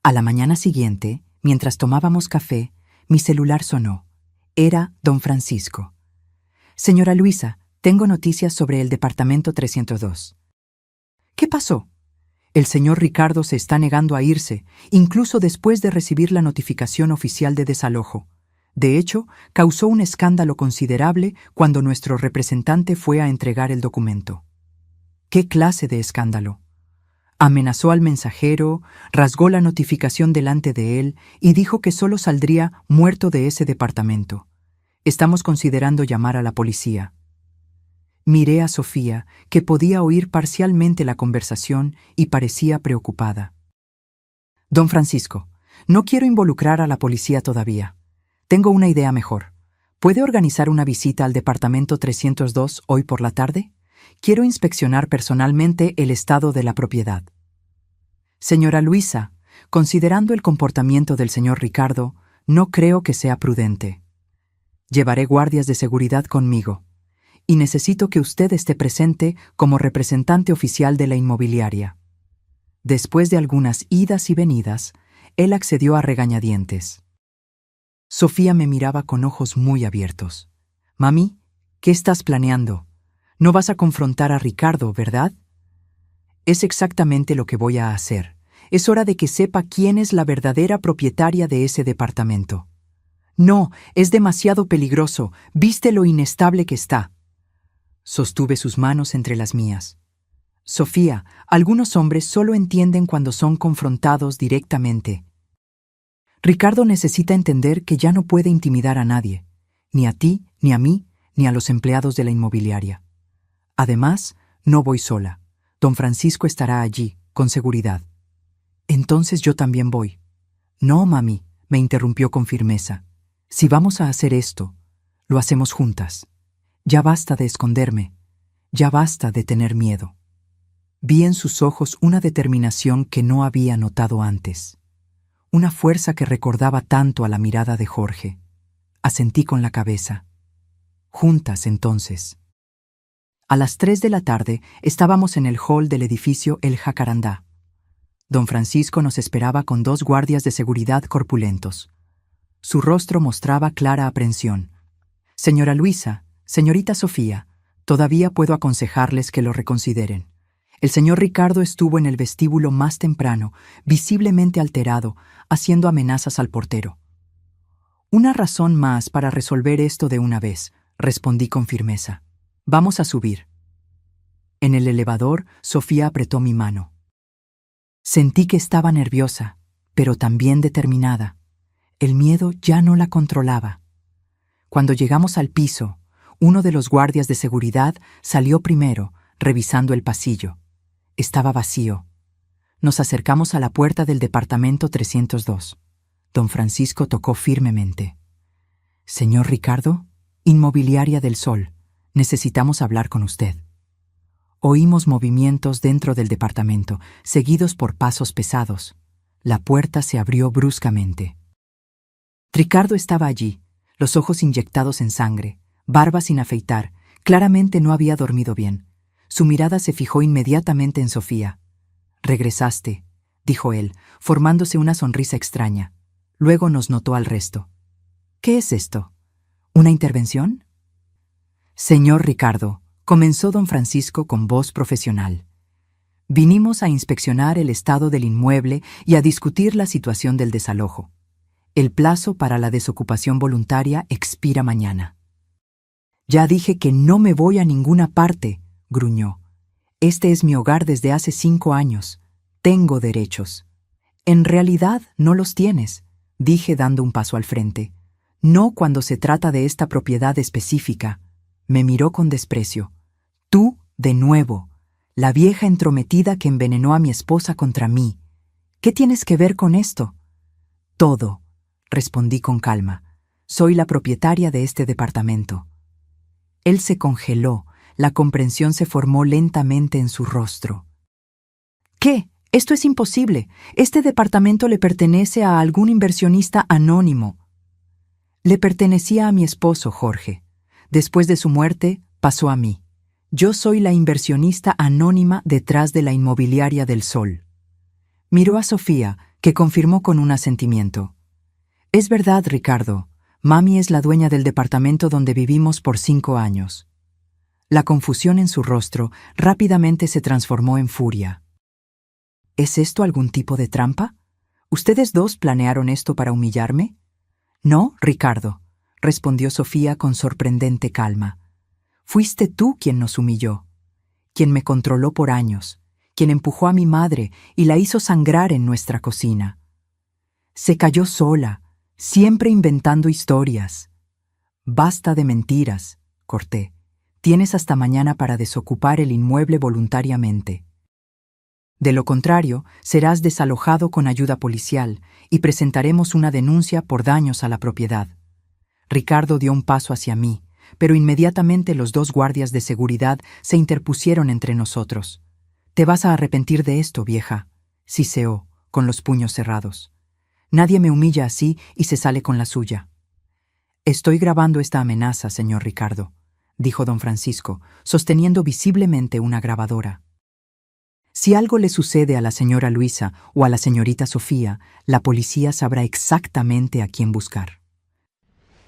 A la mañana siguiente, mientras tomábamos café, mi celular sonó. Era don Francisco. Señora Luisa, tengo noticias sobre el departamento 302. ¿Qué pasó? El señor Ricardo se está negando a irse, incluso después de recibir la notificación oficial de desalojo. De hecho, causó un escándalo considerable cuando nuestro representante fue a entregar el documento. ¿Qué clase de escándalo? Amenazó al mensajero, rasgó la notificación delante de él y dijo que solo saldría muerto de ese departamento. Estamos considerando llamar a la policía. Miré a Sofía, que podía oír parcialmente la conversación y parecía preocupada. Don Francisco, no quiero involucrar a la policía todavía. Tengo una idea mejor. ¿Puede organizar una visita al departamento 302 hoy por la tarde? Quiero inspeccionar personalmente el estado de la propiedad. Señora Luisa, considerando el comportamiento del señor Ricardo, no creo que sea prudente. Llevaré guardias de seguridad conmigo. Y necesito que usted esté presente como representante oficial de la inmobiliaria. Después de algunas idas y venidas, él accedió a regañadientes. Sofía me miraba con ojos muy abiertos. Mami, ¿qué estás planeando? No vas a confrontar a Ricardo, ¿verdad? Es exactamente lo que voy a hacer. Es hora de que sepa quién es la verdadera propietaria de ese departamento. No, es demasiado peligroso. ¿Viste lo inestable que está? Sostuve sus manos entre las mías. Sofía, algunos hombres solo entienden cuando son confrontados directamente. Ricardo necesita entender que ya no puede intimidar a nadie, ni a ti, ni a mí, ni a los empleados de la inmobiliaria. Además, no voy sola. Don Francisco estará allí, con seguridad. Entonces yo también voy. No, mami, me interrumpió con firmeza. Si vamos a hacer esto, lo hacemos juntas. Ya basta de esconderme, ya basta de tener miedo. Vi en sus ojos una determinación que no había notado antes, una fuerza que recordaba tanto a la mirada de Jorge. Asentí con la cabeza. Juntas, entonces. A las 3 de la tarde estábamos en el hall del edificio El Jacarandá. Don Francisco nos esperaba con 2 guardias de seguridad corpulentos. Su rostro mostraba clara aprensión. Señora Luisa, señorita Sofía, todavía puedo aconsejarles que lo reconsideren. El señor Ricardo estuvo en el vestíbulo más temprano, visiblemente alterado, haciendo amenazas al portero. Una razón más para resolver esto de una vez, respondí con firmeza. Vamos a subir. En el elevador, Sofía apretó mi mano. Sentí que estaba nerviosa, pero también determinada. El miedo ya no la controlaba. Cuando llegamos al piso, uno de los guardias de seguridad salió primero, revisando el pasillo. Estaba vacío. Nos acercamos a la puerta del departamento 302. Don Francisco tocó firmemente. «Señor Ricardo, Inmobiliaria del Sol, necesitamos hablar con usted». Oímos movimientos dentro del departamento, seguidos por pasos pesados. La puerta se abrió bruscamente. Ricardo estaba allí, los ojos inyectados en sangre, barba sin afeitar. Claramente no había dormido bien. Su mirada se fijó inmediatamente en Sofía. «Regresaste», dijo él, formándose una sonrisa extraña. Luego nos notó al resto. «¿Qué es esto? ¿Una intervención?» «Señor Ricardo», comenzó don Francisco con voz profesional. «Vinimos a inspeccionar el estado del inmueble y a discutir la situación del desalojo. El plazo para la desocupación voluntaria expira mañana». «Ya dije que no me voy a ninguna parte», gruñó. «Este es mi hogar desde hace 5 años. Tengo derechos». «En realidad no los tienes», dije dando un paso al frente. «No cuando se trata de esta propiedad específica». Me miró con desprecio. «Tú, de nuevo, la vieja entrometida que envenenó a mi esposa contra mí. ¿Qué tienes que ver con esto?» «Todo», respondí con calma. «Soy la propietaria de este departamento». Él se congeló, la comprensión se formó lentamente en su rostro. «¿Qué? Esto es imposible. Este departamento le pertenece a algún inversionista anónimo». «Le pertenecía a mi esposo, Jorge. Después de su muerte, pasó a mí. Yo soy la inversionista anónima detrás de la Inmobiliaria del Sol». Miró a Sofía, que confirmó con un asentimiento. «Es verdad, Ricardo. Mami es la dueña del departamento donde vivimos por 5 años». La confusión en su rostro rápidamente se transformó en furia. «¿Es esto algún tipo de trampa? ¿Ustedes dos planearon esto para humillarme?» «No, Ricardo», respondió Sofía con sorprendente calma. «Fuiste tú quien nos humilló, quien me controló por años, quien empujó a mi madre y la hizo sangrar en nuestra cocina. Se cayó sola, siempre inventando historias». «Basta de mentiras», corté. «Tienes hasta mañana para desocupar el inmueble voluntariamente. De lo contrario, serás desalojado con ayuda policial y presentaremos una denuncia por daños a la propiedad». Ricardo dio un paso hacia mí, pero inmediatamente los 2 guardias de seguridad se interpusieron entre nosotros. «Te vas a arrepentir de esto, vieja», siseó, con los puños cerrados. «Nadie me humilla así y se sale con la suya». «Estoy grabando esta amenaza, señor Ricardo», dijo don Francisco, sosteniendo visiblemente una grabadora. «Si algo le sucede a la señora Luisa o a la señorita Sofía, la policía sabrá exactamente a quién buscar».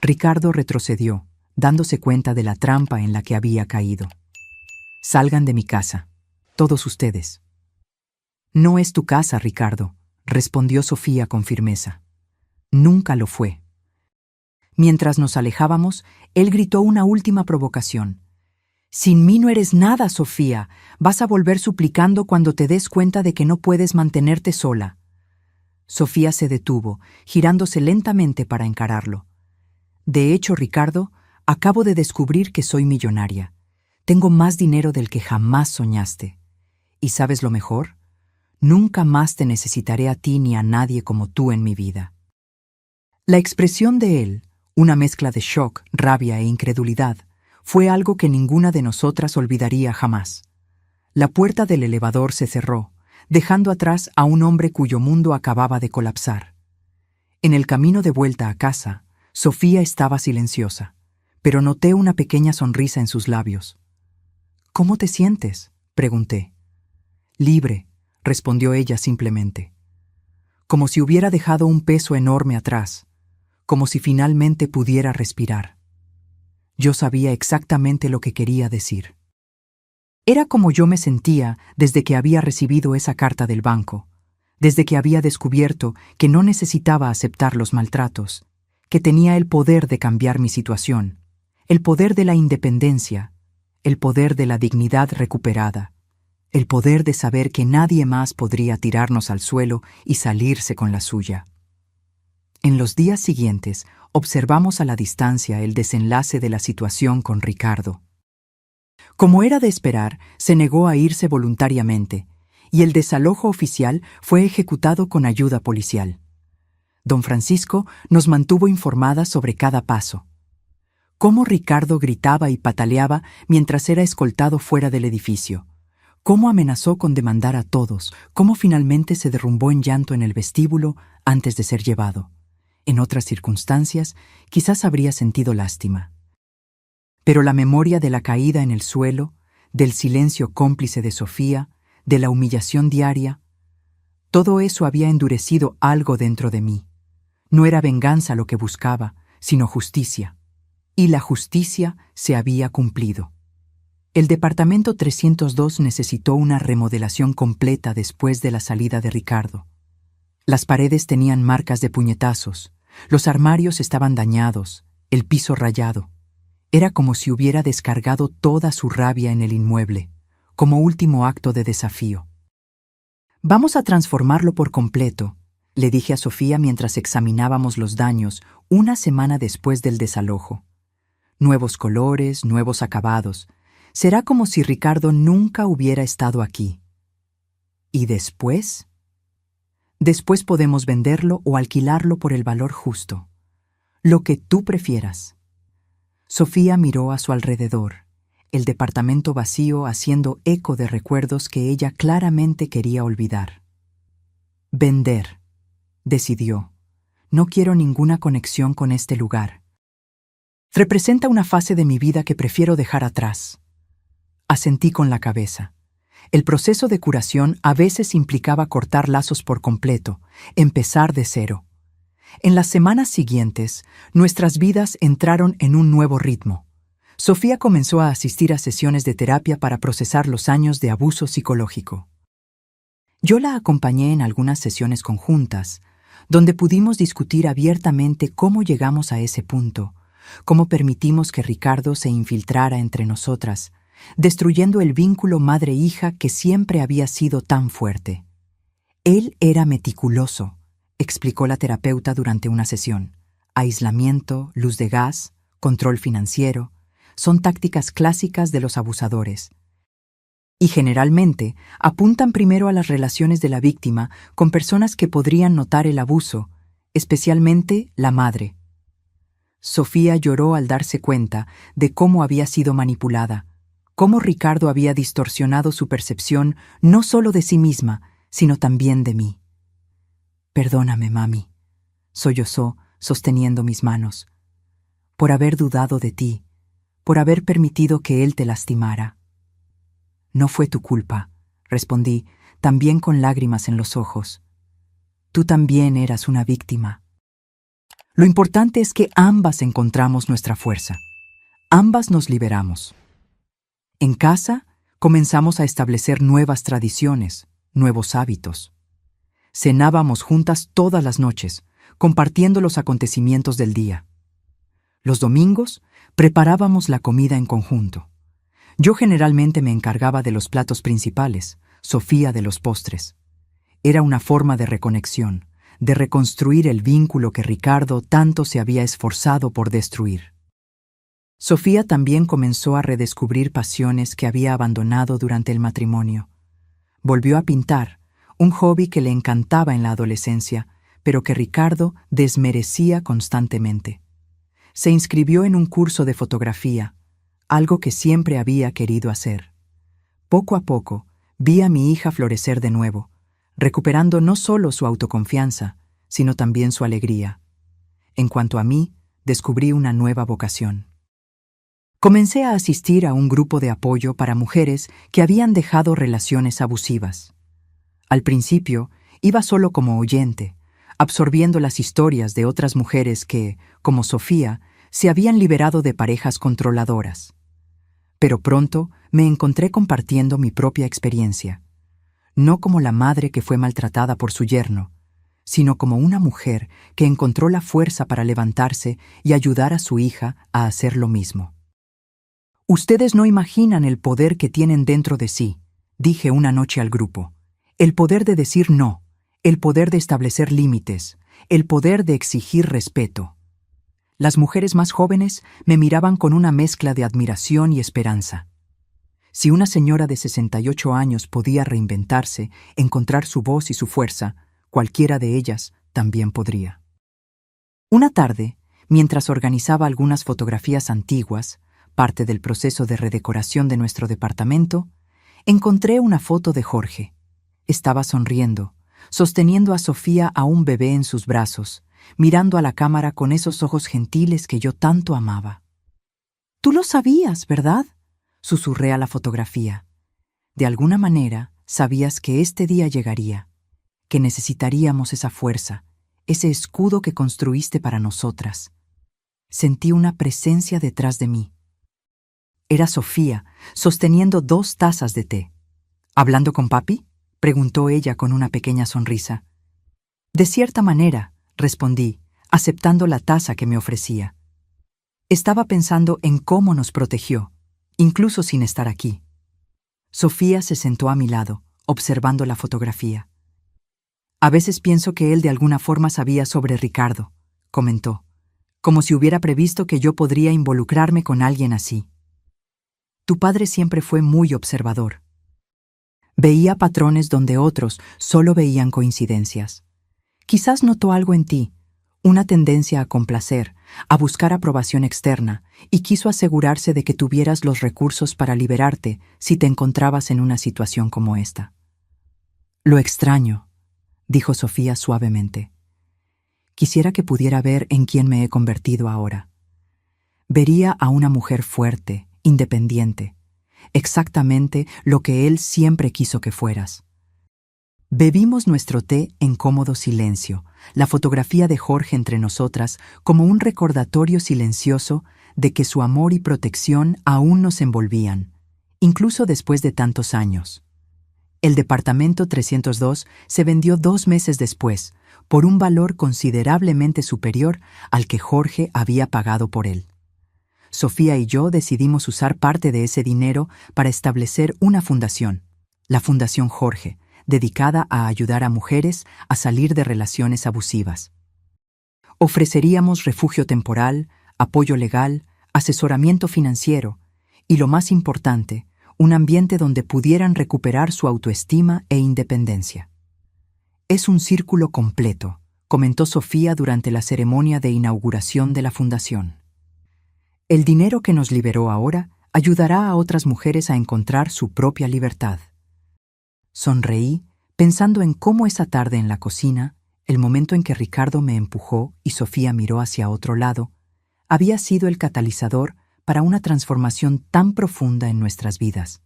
Ricardo retrocedió, dándose cuenta de la trampa en la que había caído. «Salgan de mi casa, todos ustedes». «No es tu casa, Ricardo», respondió Sofía con firmeza. «Nunca lo fue». Mientras nos alejábamos, él gritó una última provocación. «Sin mí no eres nada, Sofía. Vas a volver suplicando cuando te des cuenta de que no puedes mantenerte sola». Sofía se detuvo, girándose lentamente para encararlo. «De hecho, Ricardo, acabo de descubrir que soy millonaria. Tengo más dinero del que jamás soñaste. ¿Y sabes lo mejor? Nunca más te necesitaré a ti ni a nadie como tú en mi vida». La expresión de él, una mezcla de shock, rabia e incredulidad, fue algo que ninguna de nosotras olvidaría jamás. La puerta del elevador se cerró, dejando atrás a un hombre cuyo mundo acababa de colapsar. En el camino de vuelta a casa, Sofía estaba silenciosa, pero noté una pequeña sonrisa en sus labios. «¿Cómo te sientes?», pregunté. «Libre», respondió ella simplemente. Como si hubiera dejado un peso enorme atrás, como si finalmente pudiera respirar. Yo sabía exactamente lo que quería decir. Era como yo me sentía desde que había recibido esa carta del banco, desde que había descubierto que no necesitaba aceptar los maltratos, que tenía el poder de cambiar mi situación, el poder de la independencia, el poder de la dignidad recuperada, el poder de saber que nadie más podría tirarnos al suelo y salirse con la suya. En los días siguientes, observamos a la distancia el desenlace de la situación con Ricardo. Como era de esperar, se negó a irse voluntariamente, y el desalojo oficial fue ejecutado con ayuda policial. Don Francisco nos mantuvo informadas sobre cada paso. Cómo Ricardo gritaba y pataleaba mientras era escoltado fuera del edificio. Cómo amenazó con demandar a todos. Cómo finalmente se derrumbó en llanto en el vestíbulo antes de ser llevado. En otras circunstancias, quizás habría sentido lástima. Pero la memoria de la caída en el suelo, del silencio cómplice de Sofía, de la humillación diaria, todo eso había endurecido algo dentro de mí. No era venganza lo que buscaba, sino justicia. Y la justicia se había cumplido. El departamento 302 necesitó una remodelación completa después de la salida de Ricardo. Las paredes tenían marcas de puñetazos, los armarios estaban dañados, el piso rayado. Era como si hubiera descargado toda su rabia en el inmueble, como último acto de desafío. «Vamos a transformarlo por completo», le dije a Sofía mientras examinábamos los daños una semana después del desalojo. Nuevos colores, nuevos acabados. Será como si Ricardo nunca hubiera estado aquí. ¿Y después? Después podemos venderlo o alquilarlo por el valor justo. Lo que tú prefieras. Sofía miró a su alrededor, el departamento vacío haciendo eco de recuerdos que ella claramente quería olvidar. Vender, decidió. No quiero ninguna conexión con este lugar. Representa una fase de mi vida que prefiero dejar atrás. Asentí con la cabeza. El proceso de curación a veces implicaba cortar lazos por completo, empezar de cero. En las semanas siguientes, nuestras vidas entraron en un nuevo ritmo. Sofía comenzó a asistir a sesiones de terapia para procesar los años de abuso psicológico. Yo la acompañé en algunas sesiones conjuntas, donde pudimos discutir abiertamente cómo llegamos a ese punto, cómo permitimos que Ricardo se infiltrara entre nosotras, destruyendo el vínculo madre-hija que siempre había sido tan fuerte. Él era meticuloso, explicó la terapeuta durante una sesión. Aislamiento, luz de gas, control financiero, son tácticas clásicas de los abusadores. Y generalmente apuntan primero a las relaciones de la víctima con personas que podrían notar el abuso, especialmente la madre. Sofía lloró al darse cuenta de cómo había sido manipulada, cómo Ricardo había distorsionado su percepción no solo de sí misma, sino también de mí. «Perdóname, mami», sollozó, sosteniendo mis manos, «por haber dudado de ti, por haber permitido que él te lastimara». «No fue tu culpa», respondí, también con lágrimas en los ojos. «Tú también eras una víctima». Lo importante es que ambas encontramos nuestra fuerza. Ambas nos liberamos. En casa, comenzamos a establecer nuevas tradiciones, nuevos hábitos. Cenábamos juntas todas las noches, compartiendo los acontecimientos del día. Los domingos, preparábamos la comida en conjunto. Yo generalmente me encargaba de los platos principales, Sofía de los postres. Era una forma de reconexión, de reconstruir el vínculo que Ricardo tanto se había esforzado por destruir. Sofía también comenzó a redescubrir pasiones que había abandonado durante el matrimonio. Volvió a pintar, un hobby que le encantaba en la adolescencia, pero que Ricardo desmerecía constantemente. Se inscribió en un curso de fotografía, algo que siempre había querido hacer. Poco a poco, vi a mi hija florecer de nuevo, recuperando no solo su autoconfianza, sino también su alegría. En cuanto a mí, descubrí una nueva vocación. Comencé a asistir a un grupo de apoyo para mujeres que habían dejado relaciones abusivas. Al principio, iba solo como oyente, absorbiendo las historias de otras mujeres que, como Sofía, se habían liberado de parejas controladoras. Pero pronto me encontré compartiendo mi propia experiencia, no como la madre que fue maltratada por su yerno, sino como una mujer que encontró la fuerza para levantarse y ayudar a su hija a hacer lo mismo. Ustedes no imaginan el poder que tienen dentro de sí, dije una noche al grupo. El poder de decir no, el poder de establecer límites, el poder de exigir respeto. Las mujeres más jóvenes me miraban con una mezcla de admiración y esperanza. Si una señora de 68 años podía reinventarse, encontrar su voz y su fuerza, cualquiera de ellas también podría. Una tarde, mientras organizaba algunas fotografías antiguas, parte del proceso de redecoración de nuestro departamento, encontré una foto de Jorge. Estaba sonriendo, sosteniendo a Sofía, a un bebé en sus brazos, mirando a la cámara con esos ojos gentiles que yo tanto amaba. «Tú lo sabías, ¿verdad?», susurré a la fotografía. «De alguna manera, sabías que este día llegaría, que necesitaríamos esa fuerza, ese escudo que construiste para nosotras». Sentí una presencia detrás de mí. Era Sofía, sosteniendo 2 tazas de té. «¿Hablando con papi?», preguntó ella con una pequeña sonrisa. «De cierta manera», respondí, aceptando la taza que me ofrecía. Estaba pensando en cómo nos protegió, incluso sin estar aquí. Sofía se sentó a mi lado, observando la fotografía. «A veces pienso que él de alguna forma sabía sobre Ricardo», comentó, como si hubiera previsto que yo podría involucrarme con alguien así. «Tu padre siempre fue muy observador. Veía patrones donde otros solo veían coincidencias. Quizás notó algo en ti, una tendencia a complacer, a buscar aprobación externa, y quiso asegurarse de que tuvieras los recursos para liberarte si te encontrabas en una situación como esta». «Lo extraño», dijo Sofía suavemente. «Quisiera que pudiera ver en quién me he convertido ahora. Vería a una mujer fuerte, independiente, exactamente lo que él siempre quiso que fueras». Bebimos nuestro té en cómodo silencio, la fotografía de Jorge entre nosotras como un recordatorio silencioso de que su amor y protección aún nos envolvían, incluso después de tantos años. El departamento 302 se vendió 2 meses después, por un valor considerablemente superior al que Jorge había pagado por él. Sofía y yo decidimos usar parte de ese dinero para establecer una fundación, la Fundación Jorge, dedicada a ayudar a mujeres a salir de relaciones abusivas. Ofreceríamos refugio temporal, apoyo legal, asesoramiento financiero y, lo más importante, un ambiente donde pudieran recuperar su autoestima e independencia. «Es un círculo completo», comentó Sofía durante la ceremonia de inauguración de la fundación. «El dinero que nos liberó ahora ayudará a otras mujeres a encontrar su propia libertad». Sonreí, pensando en cómo esa tarde en la cocina, el momento en que Ricardo me empujó y Sofía miró hacia otro lado, había sido el catalizador para una transformación tan profunda en nuestras vidas.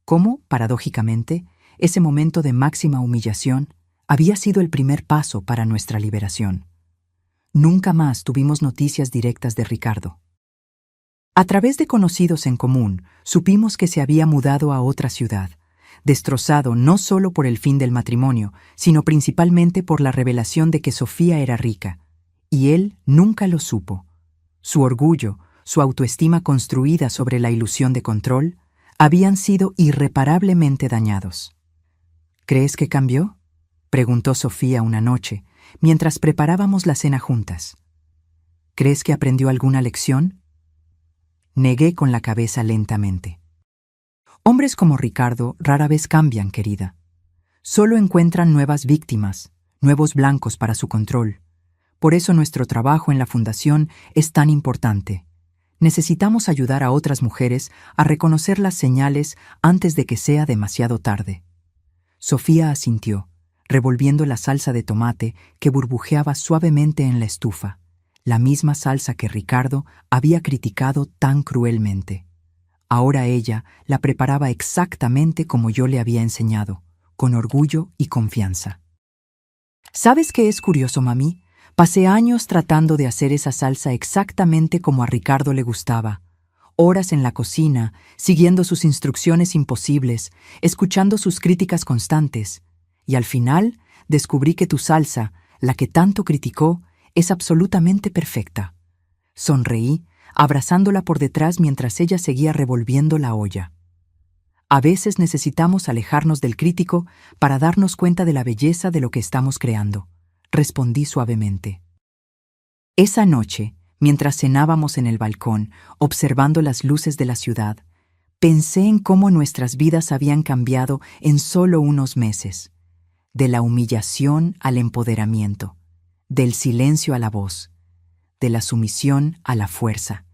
Cómo, paradójicamente, ese momento de máxima humillación había sido el primer paso para nuestra liberación. Nunca más tuvimos noticias directas de Ricardo. A través de conocidos en común, supimos que se había mudado a otra ciudad, destrozado no solo por el fin del matrimonio, sino principalmente por la revelación de que Sofía era rica, y él nunca lo supo. Su orgullo, su autoestima construida sobre la ilusión de control, habían sido irreparablemente dañados. «¿Crees que cambió?», preguntó Sofía una noche, mientras preparábamos la cena juntas. «¿Crees que aprendió alguna lección?». Negué con la cabeza lentamente. «Hombres como Ricardo rara vez cambian, querida. Solo encuentran nuevas víctimas, nuevos blancos para su control. Por eso nuestro trabajo en la fundación es tan importante. Necesitamos ayudar a otras mujeres a reconocer las señales antes de que sea demasiado tarde». Sofía asintió, revolviendo la salsa de tomate que burbujeaba suavemente en la estufa, la misma salsa que Ricardo había criticado tan cruelmente. Ahora ella la preparaba exactamente como yo le había enseñado, con orgullo y confianza. «¿Sabes qué es curioso, mami? Pasé años tratando de hacer esa salsa exactamente como a Ricardo le gustaba. Horas en la cocina, siguiendo sus instrucciones imposibles, escuchando sus críticas constantes. Y al final descubrí que tu salsa, la que tanto criticó, es absolutamente perfecta». Sonreí, abrazándola por detrás mientras ella seguía revolviendo la olla. A veces necesitamos alejarnos del crítico para darnos cuenta de la belleza de lo que estamos creando, respondí suavemente. Esa noche, mientras cenábamos en el balcón, observando las luces de la ciudad, pensé en cómo nuestras vidas habían cambiado en solo unos meses, de la humillación al empoderamiento, del silencio a la voz, de la sumisión a la fuerza.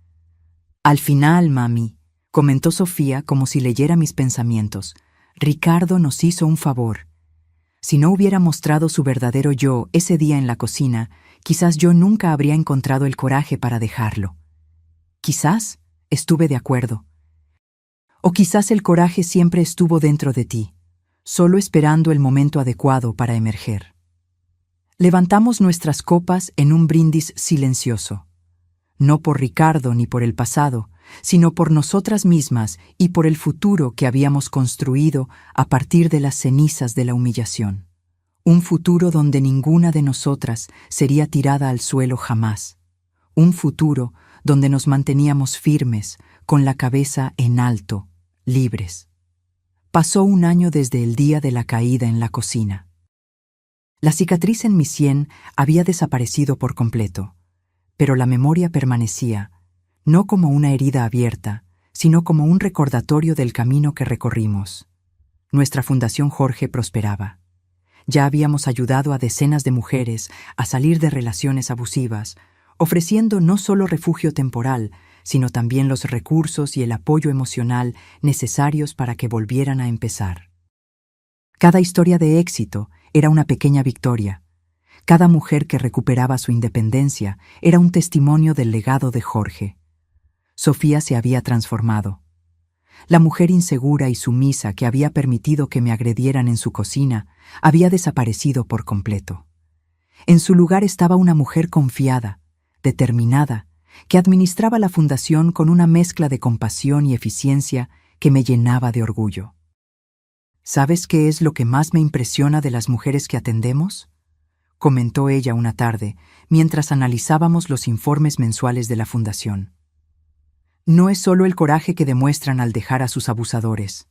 Al final, mami, comentó Sofía como si leyera mis pensamientos, Ricardo nos hizo un favor. Si no hubiera mostrado su verdadero yo ese día en la cocina, quizás yo nunca habría encontrado el coraje para dejarlo. Quizás estuve de acuerdo. O quizás el coraje siempre estuvo dentro de ti, solo esperando el momento adecuado para emerger. Levantamos nuestras copas en un brindis silencioso, no por Ricardo ni por el pasado, sino por nosotras mismas y por el futuro que habíamos construido a partir de las cenizas de la humillación. Un futuro donde ninguna de nosotras sería tirada al suelo jamás. Un futuro donde nos manteníamos firmes, con la cabeza en alto, libres. Pasó un año desde el día de la caída en la cocina. La cicatriz en mi sien había desaparecido por completo, pero la memoria permanecía, no como una herida abierta, sino como un recordatorio del camino que recorrimos. Nuestra Fundación Jorge prosperaba. Ya habíamos ayudado a decenas de mujeres a salir de relaciones abusivas, ofreciendo no solo refugio temporal, sino también los recursos y el apoyo emocional necesarios para que volvieran a empezar. Cada historia de éxito era una pequeña victoria. Cada mujer que recuperaba su independencia era un testimonio del legado de Jorge. Sofía se había transformado. La mujer insegura y sumisa que había permitido que me agredieran en su cocina había desaparecido por completo. En su lugar estaba una mujer confiada, determinada, que administraba la fundación con una mezcla de compasión y eficiencia que me llenaba de orgullo. ¿Sabes qué es lo que más me impresiona de las mujeres que atendemos?, comentó ella una tarde, mientras analizábamos los informes mensuales de la fundación. No es solo el coraje que demuestran al dejar a sus abusadores.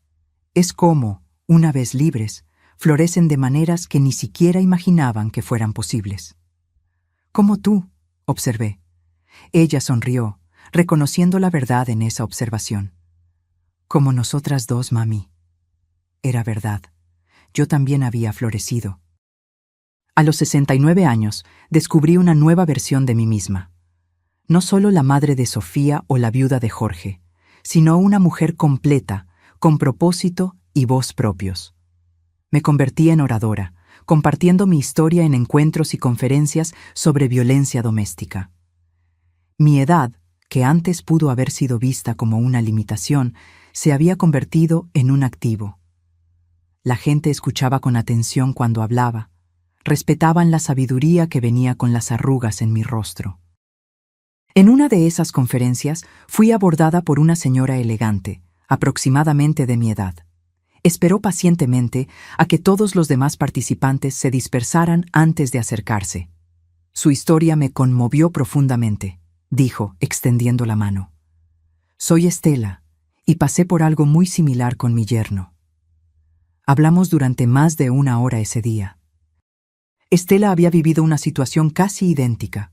Es cómo, una vez libres, florecen de maneras que ni siquiera imaginaban que fueran posibles. Como tú, observé. Ella sonrió, reconociendo la verdad en esa observación. Como nosotras dos, mami. Era verdad. Yo también había florecido. A los 69 años, descubrí una nueva versión de mí misma. No solo la madre de Sofía o la viuda de Jorge, sino una mujer completa, con propósito y voz propios. Me convertí en oradora, compartiendo mi historia en encuentros y conferencias sobre violencia doméstica. Mi edad, que antes pudo haber sido vista como una limitación, se había convertido en un activo. La gente escuchaba con atención cuando hablaba, respetaban la sabiduría que venía con las arrugas en mi rostro. En una de esas conferencias fui abordada por una señora elegante, aproximadamente de mi edad. Esperó pacientemente a que todos los demás participantes se dispersaran antes de acercarse. Su historia me conmovió profundamente, dijo, extendiendo la mano. Soy Estela, y pasé por algo muy similar con mi yerno. Hablamos durante más de 1 hora ese día. Estela había vivido una situación casi idéntica.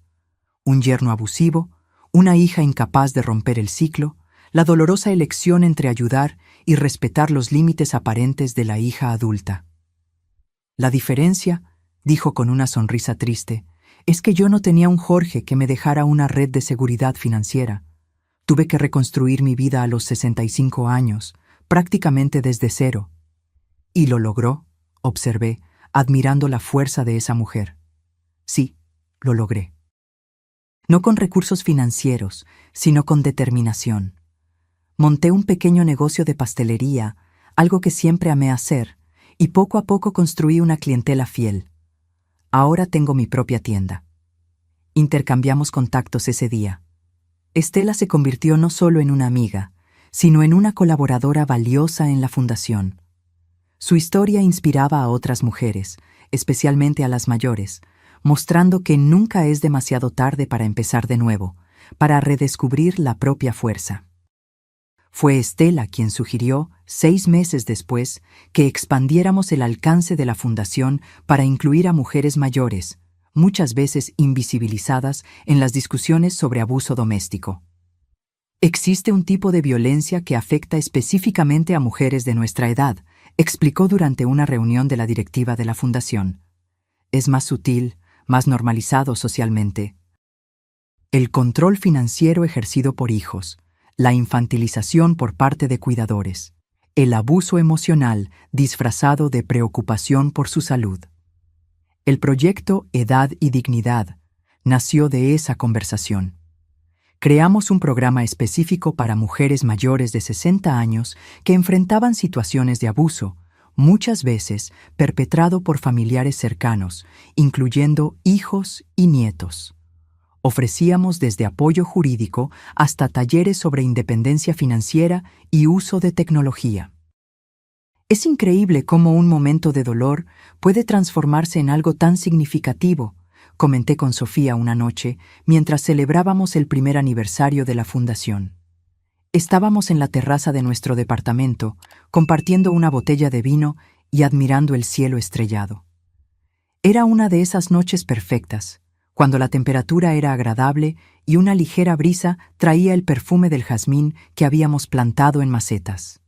Un yerno abusivo, una hija incapaz de romper el ciclo, la dolorosa elección entre ayudar y respetar los límites aparentes de la hija adulta. La diferencia, dijo con una sonrisa triste, es que yo no tenía un Jorge que me dejara una red de seguridad financiera. Tuve que reconstruir mi vida a los 65 años, prácticamente desde cero. Y lo logró, observé, admirando la fuerza de esa mujer. Sí, lo logré. No con recursos financieros, sino con determinación. Monté un pequeño negocio de pastelería, algo que siempre amé hacer, y poco a poco construí una clientela fiel. Ahora tengo mi propia tienda. Intercambiamos contactos ese día. Estela se convirtió no solo en una amiga, sino en una colaboradora valiosa en la fundación. Su historia inspiraba a otras mujeres, especialmente a las mayores, mostrando que nunca es demasiado tarde para empezar de nuevo, para redescubrir la propia fuerza. Fue Estela quien sugirió, 6 meses después, que expandiéramos el alcance de la fundación para incluir a mujeres mayores, muchas veces invisibilizadas en las discusiones sobre abuso doméstico. Existe un tipo de violencia que afecta específicamente a mujeres de nuestra edad, explicó durante una reunión de la directiva de la fundación. Es más sutil, más normalizado socialmente. El control financiero ejercido por hijos, la infantilización por parte de cuidadores, el abuso emocional disfrazado de preocupación por su salud. El proyecto Edad y Dignidad nació de esa conversación. Creamos un programa específico para mujeres mayores de 60 años que enfrentaban situaciones de abuso, muchas veces perpetrado por familiares cercanos, incluyendo hijos y nietos. Ofrecíamos desde apoyo jurídico hasta talleres sobre independencia financiera y uso de tecnología. Es increíble cómo un momento de dolor puede transformarse en algo tan significativo, comenté con Sofía una noche mientras celebrábamos el primer aniversario de la fundación. Estábamos en la terraza de nuestro departamento, compartiendo una botella de vino y admirando el cielo estrellado. Era una de esas noches perfectas, cuando la temperatura era agradable y una ligera brisa traía el perfume del jazmín que habíamos plantado en macetas.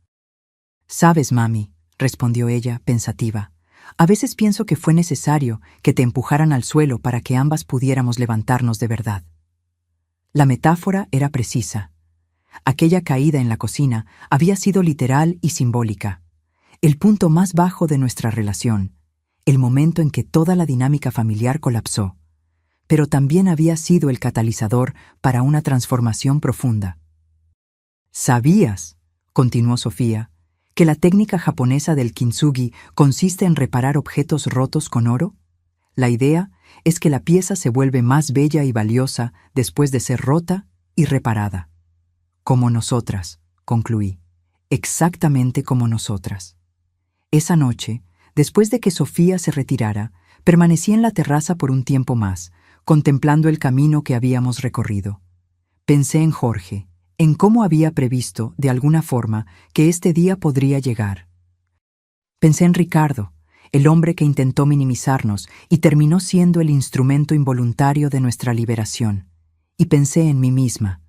«Sabes, mami», respondió ella, pensativa, «a veces pienso que fue necesario que te empujaran al suelo para que ambas pudiéramos levantarnos de verdad». La metáfora era precisa. Aquella caída en la cocina había sido literal y simbólica. El punto más bajo de nuestra relación, el momento en que toda la dinámica familiar colapsó, pero también había sido el catalizador para una transformación profunda. «¿Sabías?», continuó Sofía, «que la técnica japonesa del kintsugi consiste en reparar objetos rotos con oro? La idea es que la pieza se vuelve más bella y valiosa después de ser rota y reparada. Como nosotras», concluí, «exactamente como nosotras». Esa noche, después de que Sofía se retirara, permanecí en la terraza por un tiempo más, contemplando el camino que habíamos recorrido. Pensé en Jorge, en cómo había previsto, de alguna forma, que este día podría llegar. Pensé en Ricardo, el hombre que intentó minimizarnos y terminó siendo el instrumento involuntario de nuestra liberación. Y pensé en mí misma,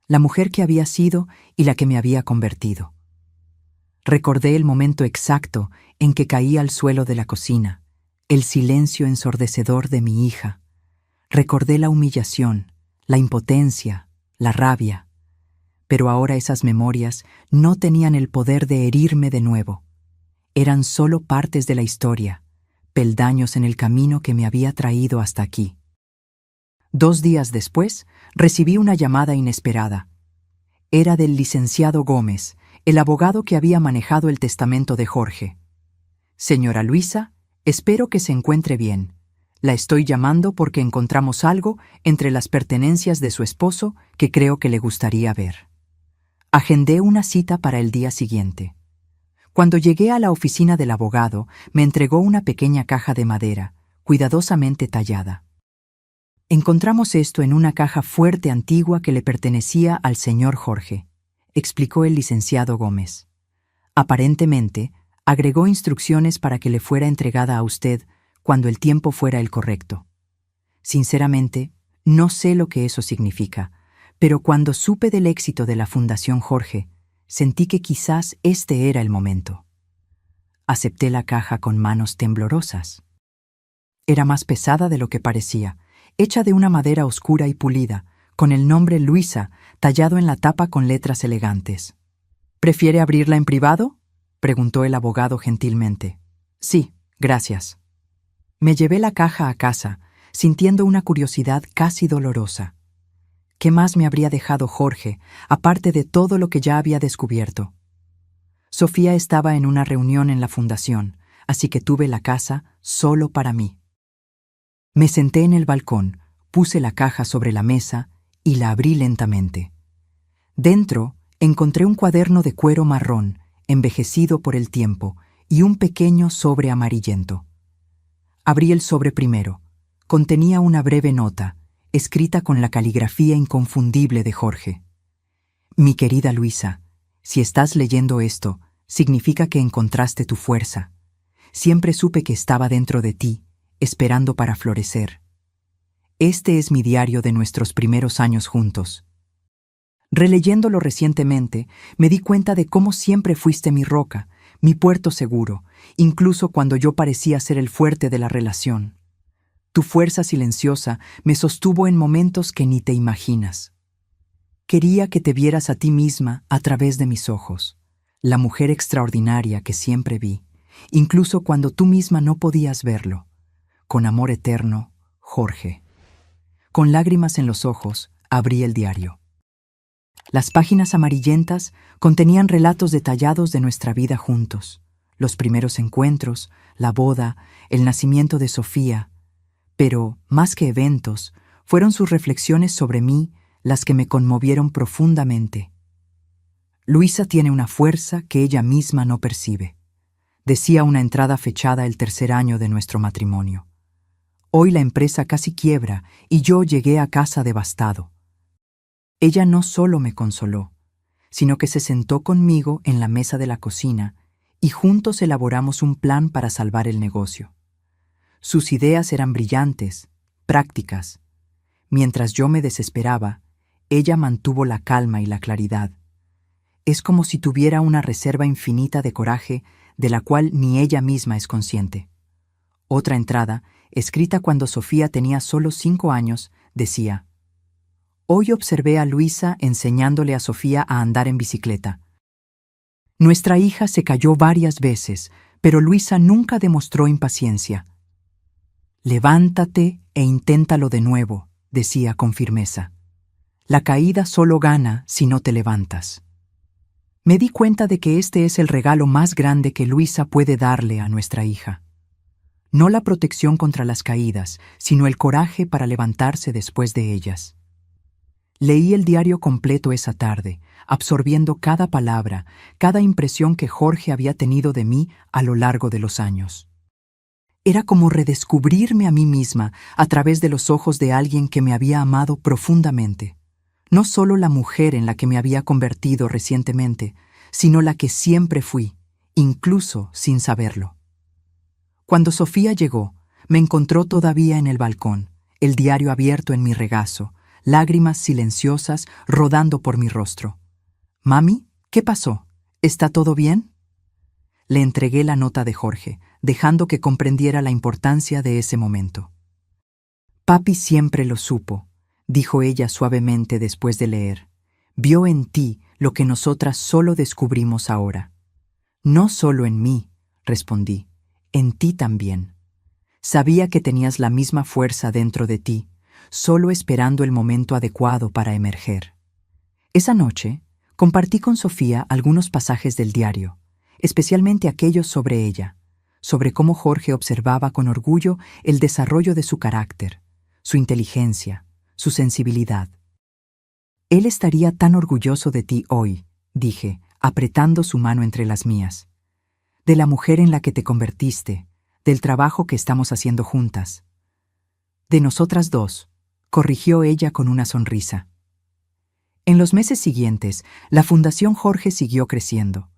la mujer que había sido y la que me había convertido. Recordé el momento exacto en que caí al suelo de la cocina, el silencio ensordecedor de mi hija. Recordé la humillación, la impotencia, la rabia. Pero ahora esas memorias no tenían el poder de herirme de nuevo. Eran solo partes de la historia, peldaños en el camino que me había traído hasta aquí. 2 días después, recibí una llamada inesperada. Era del licenciado Gómez, el abogado que había manejado el testamento de Jorge. «Señora Luisa, espero que se encuentre bien. La estoy llamando porque encontramos algo entre las pertenencias de su esposo que creo que le gustaría ver». Agendé una cita para el día siguiente. Cuando llegué a la oficina del abogado, me entregó una pequeña caja de madera, cuidadosamente tallada. «Encontramos esto en una caja fuerte antigua que le pertenecía al señor Jorge», explicó el licenciado Gómez. «Aparentemente, agregó instrucciones para que le fuera entregada a usted cuando el tiempo fuera el correcto. Sinceramente, no sé lo que eso significa, pero cuando supe del éxito de la Fundación Jorge, sentí que quizás este era el momento». Acepté la caja con manos temblorosas. Era más pesada de lo que parecía, hecha de una madera oscura y pulida, con el nombre Luisa tallado en la tapa con letras elegantes. «¿Prefiere abrirla en privado?», preguntó el abogado gentilmente. «Sí, gracias». Me llevé la caja a casa, sintiendo una curiosidad casi dolorosa. ¿Qué más me habría dejado Jorge, aparte de todo lo que ya había descubierto? Sofía estaba en una reunión en la fundación, así que tuve la casa solo para mí. Me senté en el balcón, puse la caja sobre la mesa y la abrí lentamente. Dentro encontré un cuaderno de cuero marrón, envejecido por el tiempo, y un pequeño sobre amarillento. Abrí el sobre primero. Contenía una breve nota, escrita con la caligrafía inconfundible de Jorge. Mi querida Luisa, si estás leyendo esto, significa que encontraste tu fuerza. Siempre supe que estaba dentro de ti, esperando para florecer. Este es mi diario de nuestros primeros años juntos. Releyéndolo recientemente, me di cuenta de cómo siempre fuiste mi roca, mi puerto seguro, incluso cuando yo parecía ser el fuerte de la relación. Tu fuerza silenciosa me sostuvo en momentos que ni te imaginas. Quería que te vieras a ti misma a través de mis ojos, la mujer extraordinaria que siempre vi, incluso cuando tú misma no podías verlo. Con amor eterno, Jorge. Con lágrimas en los ojos, abrí el diario. Las páginas amarillentas contenían relatos detallados de nuestra vida juntos, los primeros encuentros, la boda, el nacimiento de Sofía, pero, más que eventos, fueron sus reflexiones sobre mí las que me conmovieron profundamente. Luisa tiene una fuerza que ella misma no percibe, decía una entrada fechada el 3er año de nuestro matrimonio. Hoy la empresa casi quiebra y yo llegué a casa devastado. Ella no solo me consoló, sino que se sentó conmigo en la mesa de la cocina y juntos elaboramos un plan para salvar el negocio. Sus ideas eran brillantes, prácticas. Mientras yo me desesperaba, ella mantuvo la calma y la claridad. Es como si tuviera una reserva infinita de coraje de la cual ni ella misma es consciente. Otra entrada, escrita cuando Sofía tenía solo 5 años, decía: Hoy observé a Luisa enseñándole a Sofía a andar en bicicleta. Nuestra hija se cayó varias veces, pero Luisa nunca demostró impaciencia. Levántate e inténtalo de nuevo, decía con firmeza. La caída solo gana si no te levantas. Me di cuenta de que este es el regalo más grande que Luisa puede darle a nuestra hija. No la protección contra las caídas, sino el coraje para levantarse después de ellas. Leí el diario completo esa tarde, absorbiendo cada palabra, cada impresión que Jorge había tenido de mí a lo largo de los años. Era como redescubrirme a mí misma a través de los ojos de alguien que me había amado profundamente. No solo la mujer en la que me había convertido recientemente, sino la que siempre fui, incluso sin saberlo. Cuando Sofía llegó, me encontró todavía en el balcón, el diario abierto en mi regazo, lágrimas silenciosas rodando por mi rostro. «Mami, ¿qué pasó? ¿Está todo bien?» Le entregué la nota de Jorge, dejando que comprendiera la importancia de ese momento. «Papi siempre lo supo», dijo ella suavemente después de leer. «Vio en ti lo que nosotras solo descubrimos ahora». «No solo en mí», respondí, «en ti también. Sabía que tenías la misma fuerza dentro de ti, solo esperando el momento adecuado para emerger». Esa noche, compartí con Sofía algunos pasajes del diario, especialmente aquellos sobre ella, sobre cómo Jorge observaba con orgullo el desarrollo de su carácter, su inteligencia, su sensibilidad. «Él estaría tan orgulloso de ti hoy», dije, apretando su mano entre las mías, «de la mujer en la que te convertiste, del trabajo que estamos haciendo juntas». «De nosotras dos», corrigió ella con una sonrisa. En los meses siguientes, la Fundación Jorge siguió creciendo.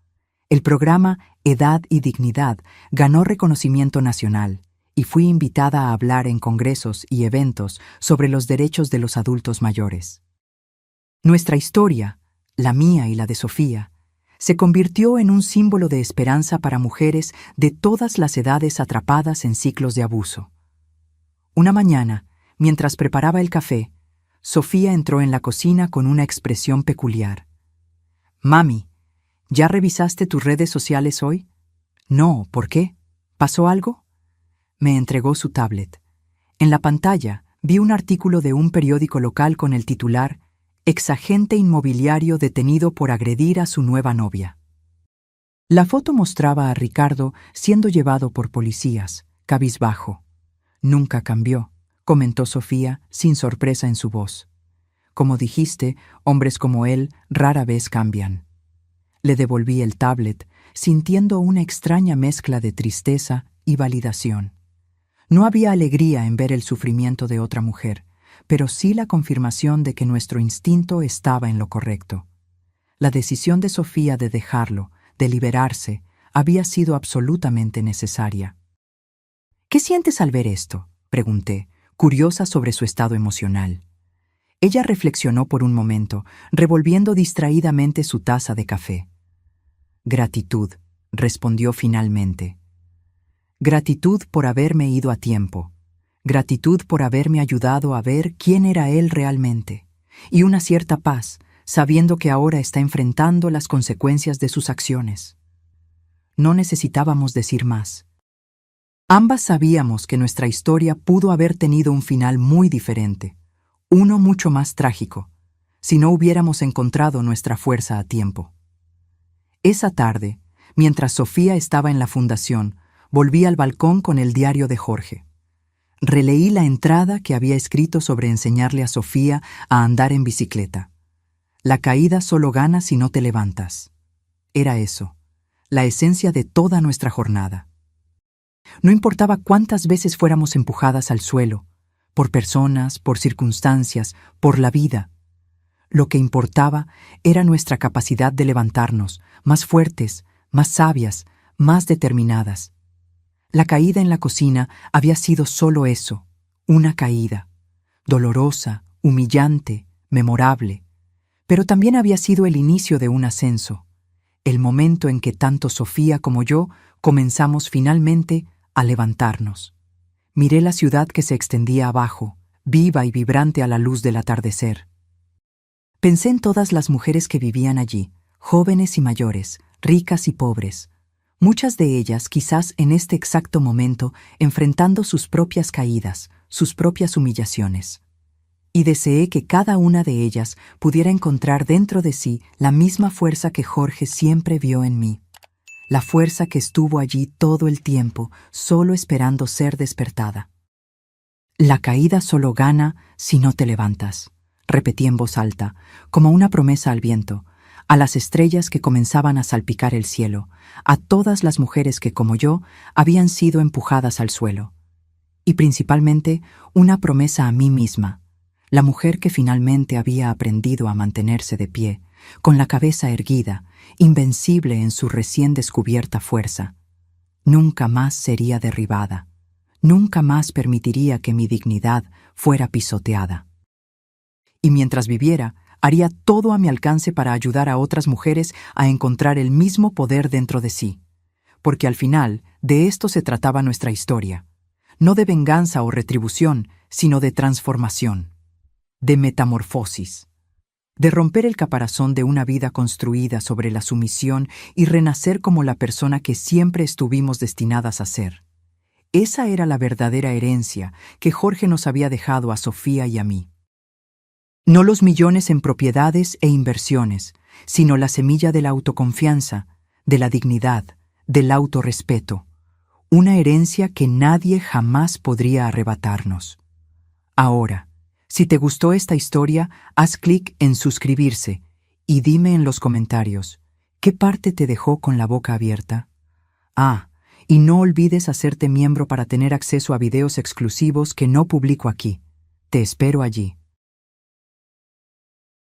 El programa Edad y Dignidad ganó reconocimiento nacional y fui invitada a hablar en congresos y eventos sobre los derechos de los adultos mayores. Nuestra historia, la mía y la de Sofía, se convirtió en un símbolo de esperanza para mujeres de todas las edades atrapadas en ciclos de abuso. Una mañana, mientras preparaba el café, Sofía entró en la cocina con una expresión peculiar. «Mami, ¿ya revisaste tus redes sociales hoy?» «No, ¿por qué? ¿Pasó algo?» Me entregó su tablet. En la pantalla vi un artículo de un periódico local con el titular «Exagente inmobiliario detenido por agredir a su nueva novia». La foto mostraba a Ricardo siendo llevado por policías, cabizbajo. «Nunca cambió», comentó Sofía sin sorpresa en su voz. «Como dijiste, hombres como él rara vez cambian». Le devolví el tablet, sintiendo una extraña mezcla de tristeza y validación. No había alegría en ver el sufrimiento de otra mujer, pero sí la confirmación de que nuestro instinto estaba en lo correcto. La decisión de Sofía de dejarlo, de liberarse, había sido absolutamente necesaria. ¿Qué sientes al ver esto?, pregunté, curiosa sobre su estado emocional. Ella reflexionó por un momento, revolviendo distraídamente su taza de café. Gratitud, respondió finalmente. Gratitud por haberme ido a tiempo. Gratitud por haberme ayudado a ver quién era él realmente. Y una cierta paz, sabiendo que ahora está enfrentando las consecuencias de sus acciones. No necesitábamos decir más. Ambas sabíamos que nuestra historia pudo haber tenido un final muy diferente, uno mucho más trágico, si no hubiéramos encontrado nuestra fuerza a tiempo. Esa tarde, mientras Sofía estaba en la fundación, volví al balcón con el diario de Jorge. Releí la entrada que había escrito sobre enseñarle a Sofía a andar en bicicleta. La caída solo gana si no te levantas. Era eso, la esencia de toda nuestra jornada. No importaba cuántas veces fuéramos empujadas al suelo, por personas, por circunstancias, por la vida. Lo que importaba era nuestra capacidad de levantarnos, más fuertes, más sabias, más determinadas. La caída en la cocina había sido solo eso, una caída, dolorosa, humillante, memorable, pero también había sido el inicio de un ascenso, el momento en que tanto Sofía como yo comenzamos finalmente a levantarnos. Miré la ciudad que se extendía abajo, viva y vibrante a la luz del atardecer. Pensé en todas las mujeres que vivían allí, jóvenes y mayores, ricas y pobres, muchas de ellas quizás en este exacto momento enfrentando sus propias caídas, sus propias humillaciones. Y deseé que cada una de ellas pudiera encontrar dentro de sí la misma fuerza que Jorge siempre vio en mí. La fuerza que estuvo allí todo el tiempo, solo esperando ser despertada. La caída solo gana si no te levantas, repetí en voz alta, como una promesa al viento, a las estrellas que comenzaban a salpicar el cielo, a todas las mujeres que, como yo, habían sido empujadas al suelo. Y principalmente una promesa a mí misma, la mujer que finalmente había aprendido a mantenerse de pie, con la cabeza erguida, invencible en su recién descubierta fuerza. Nunca más sería derribada. Nunca más permitiría que mi dignidad fuera pisoteada. Y mientras viviera, haría todo a mi alcance para ayudar a otras mujeres a encontrar el mismo poder dentro de sí. Porque al final, de esto se trataba nuestra historia. No de venganza o retribución, sino de transformación, de metamorfosis. De romper el caparazón de una vida construida sobre la sumisión y renacer como la persona que siempre estuvimos destinadas a ser. Esa era la verdadera herencia que Jorge nos había dejado a Sofía y a mí. No los millones en propiedades e inversiones, sino la semilla de la autoconfianza, de la dignidad, del autorrespeto. Una herencia que nadie jamás podría arrebatarnos. Ahora, si te gustó esta historia, haz clic en suscribirse y dime en los comentarios, ¿qué parte te dejó con la boca abierta? Y no olvides hacerte miembro para tener acceso a videos exclusivos que no publico aquí. Te espero allí.